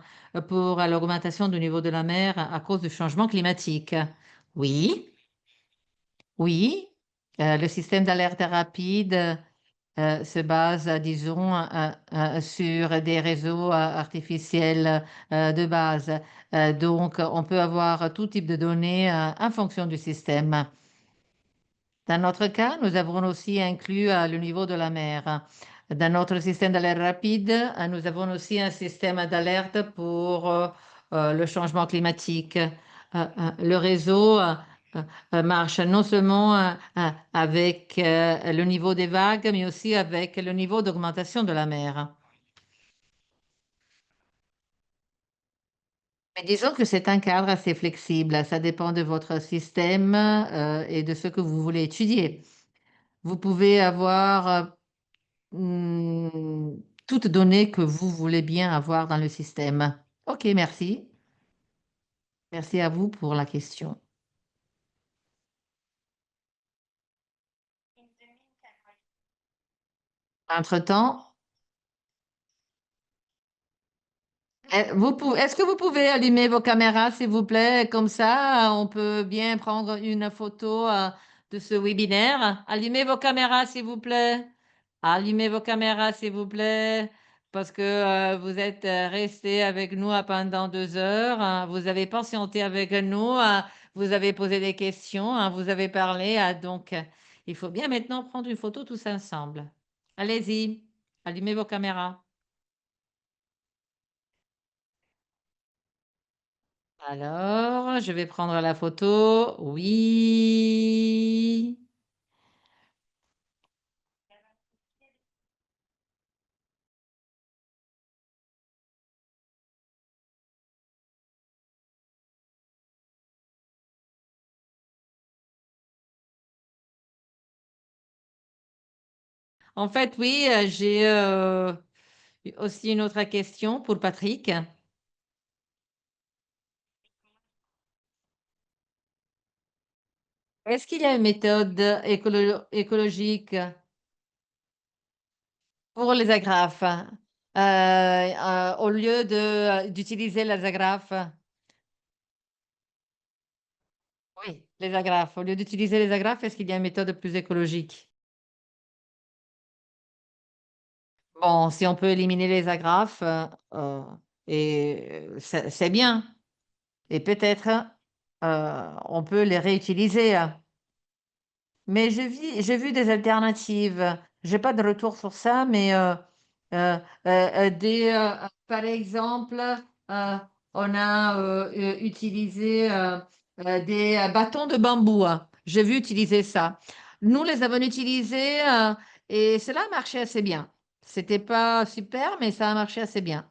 Speaker 3: pour l'augmentation du niveau de la mer à cause du changement climatique? Oui, oui. Le système d'alerte rapide se base, disons, sur des réseaux artificiels de base. Donc, on peut avoir tout type de données en fonction du système. Dans notre cas, nous avons aussi inclus le niveau de la mer. Dans notre système d'alerte rapide, nous avons aussi un système d'alerte pour le changement climatique. Le réseau marche non seulement avec le niveau des vagues, mais aussi avec le niveau d'augmentation de la mer. Mais disons que c'est un cadre assez flexible. Ça dépend de votre système et de ce que vous voulez étudier. Vous pouvez avoir toutes données que vous voulez bien avoir dans le système. OK, merci. Merci à vous pour la question. Entre-temps, est-ce que vous pouvez allumer vos caméras, s'il vous plaît? Comme ça, on peut bien prendre une photo de ce webinaire. Allumez vos caméras, s'il vous plaît. Allumez vos caméras, s'il vous plaît, parce que vous êtes restés avec nous pendant 2 heures. Hein. Vous avez patienté avec nous. Vous avez posé des questions. Hein, vous avez parlé. Donc, il faut bien maintenant prendre une photo tous ensemble. Allez-y, allumez vos caméras. Alors, je vais prendre la photo. Oui. En fait, oui, j'ai aussi une autre question pour Patrick. Est-ce qu'il y a une méthode écologique pour les agrafes au lieu d'utiliser les agrafes? Oui, les agrafes. Au lieu d'utiliser les agrafes, est-ce qu'il y a une méthode plus écologique? Bon, si on peut éliminer les agrafes, c'est bien. Et peut-être on peut les réutiliser. Mais j'ai vu des alternatives. J'ai pas de retour sur ça, mais par exemple, on a utilisé des bâtons de bambou. Hein. J'ai vu utiliser ça. Nous les avons utilisés et cela a marché assez bien. C'était pas super, mais ça a marché assez bien.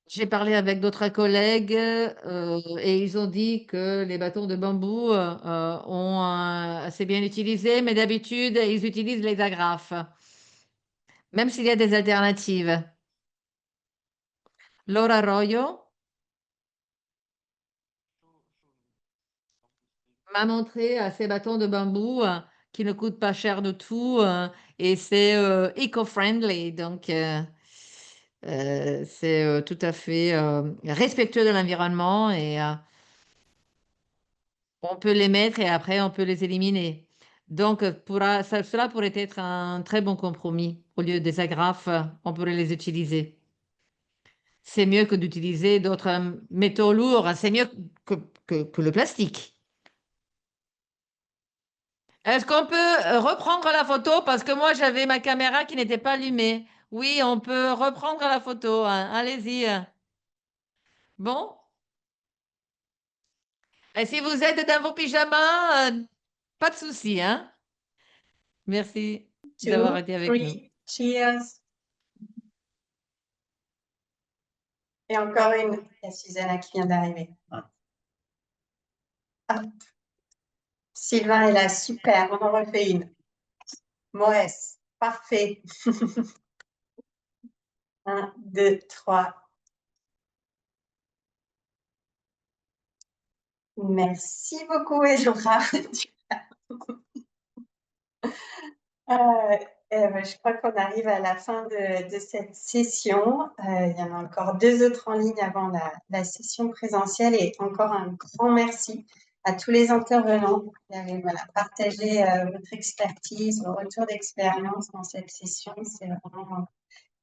Speaker 3: J'ai parlé avec d'autres collègues et ils ont dit que les bâtons de bambou ont assez bien utilisé, mais d'habitude, ils utilisent les agrafes, même s'il y a des alternatives. Laura Arroyo m'a montré ces bâtons de bambou qui ne coûtent pas cher du tout et c'est eco-friendly, donc c'est tout à fait respectueux de l'environnement et on peut les mettre et après on peut les éliminer. Donc, cela pourrait être un très bon compromis. Au lieu des agrafes, on pourrait les utiliser. C'est mieux que d'utiliser d'autres métaux lourds. C'est mieux que le plastique. Est-ce qu'on peut reprendre la photo? Parce que moi, j'avais ma caméra qui n'était pas allumée. Oui, on peut reprendre la photo. Hein. Allez-y. Bon. Et si vous êtes dans vos pyjamas, pas de souci. Hein? Merci d'avoir
Speaker 1: 2,
Speaker 3: été avec
Speaker 1: 3,
Speaker 3: nous.
Speaker 1: cheers. Et encore une. Il y a Susanna qui vient d'arriver. Hop. Sylvain est là, super. On en refait une. Moès, parfait. 1, 2, 3. Merci beaucoup, Elora. Je crois qu'on arrive à la fin de cette session. Il y en a encore 2 autres en ligne avant la session présentielle et encore un grand merci à tous les intervenants qui avaient partagé votre expertise, vos retours d'expérience dans cette session. C'est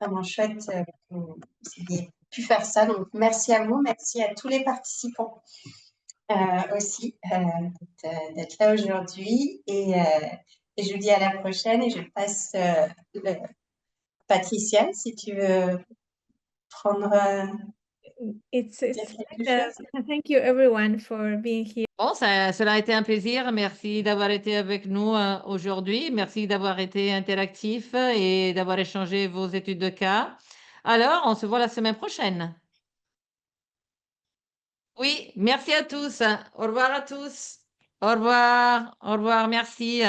Speaker 1: vraiment chouette que vous ayez pu faire ça. Donc, merci à vous, merci à tous les participants aussi d'être là aujourd'hui. Et je vous dis à la prochaine et je passe Patricia, si tu veux prendre quelque chose.
Speaker 7: Thank you everyone for being here.
Speaker 3: Bon, cela a été un plaisir. Merci d'avoir été avec nous aujourd'hui. Merci d'avoir été interactif et d'avoir échangé vos études de cas. Alors, on se voit la semaine prochaine. Oui, merci à tous. Au revoir à tous. Au revoir. Au revoir. Merci.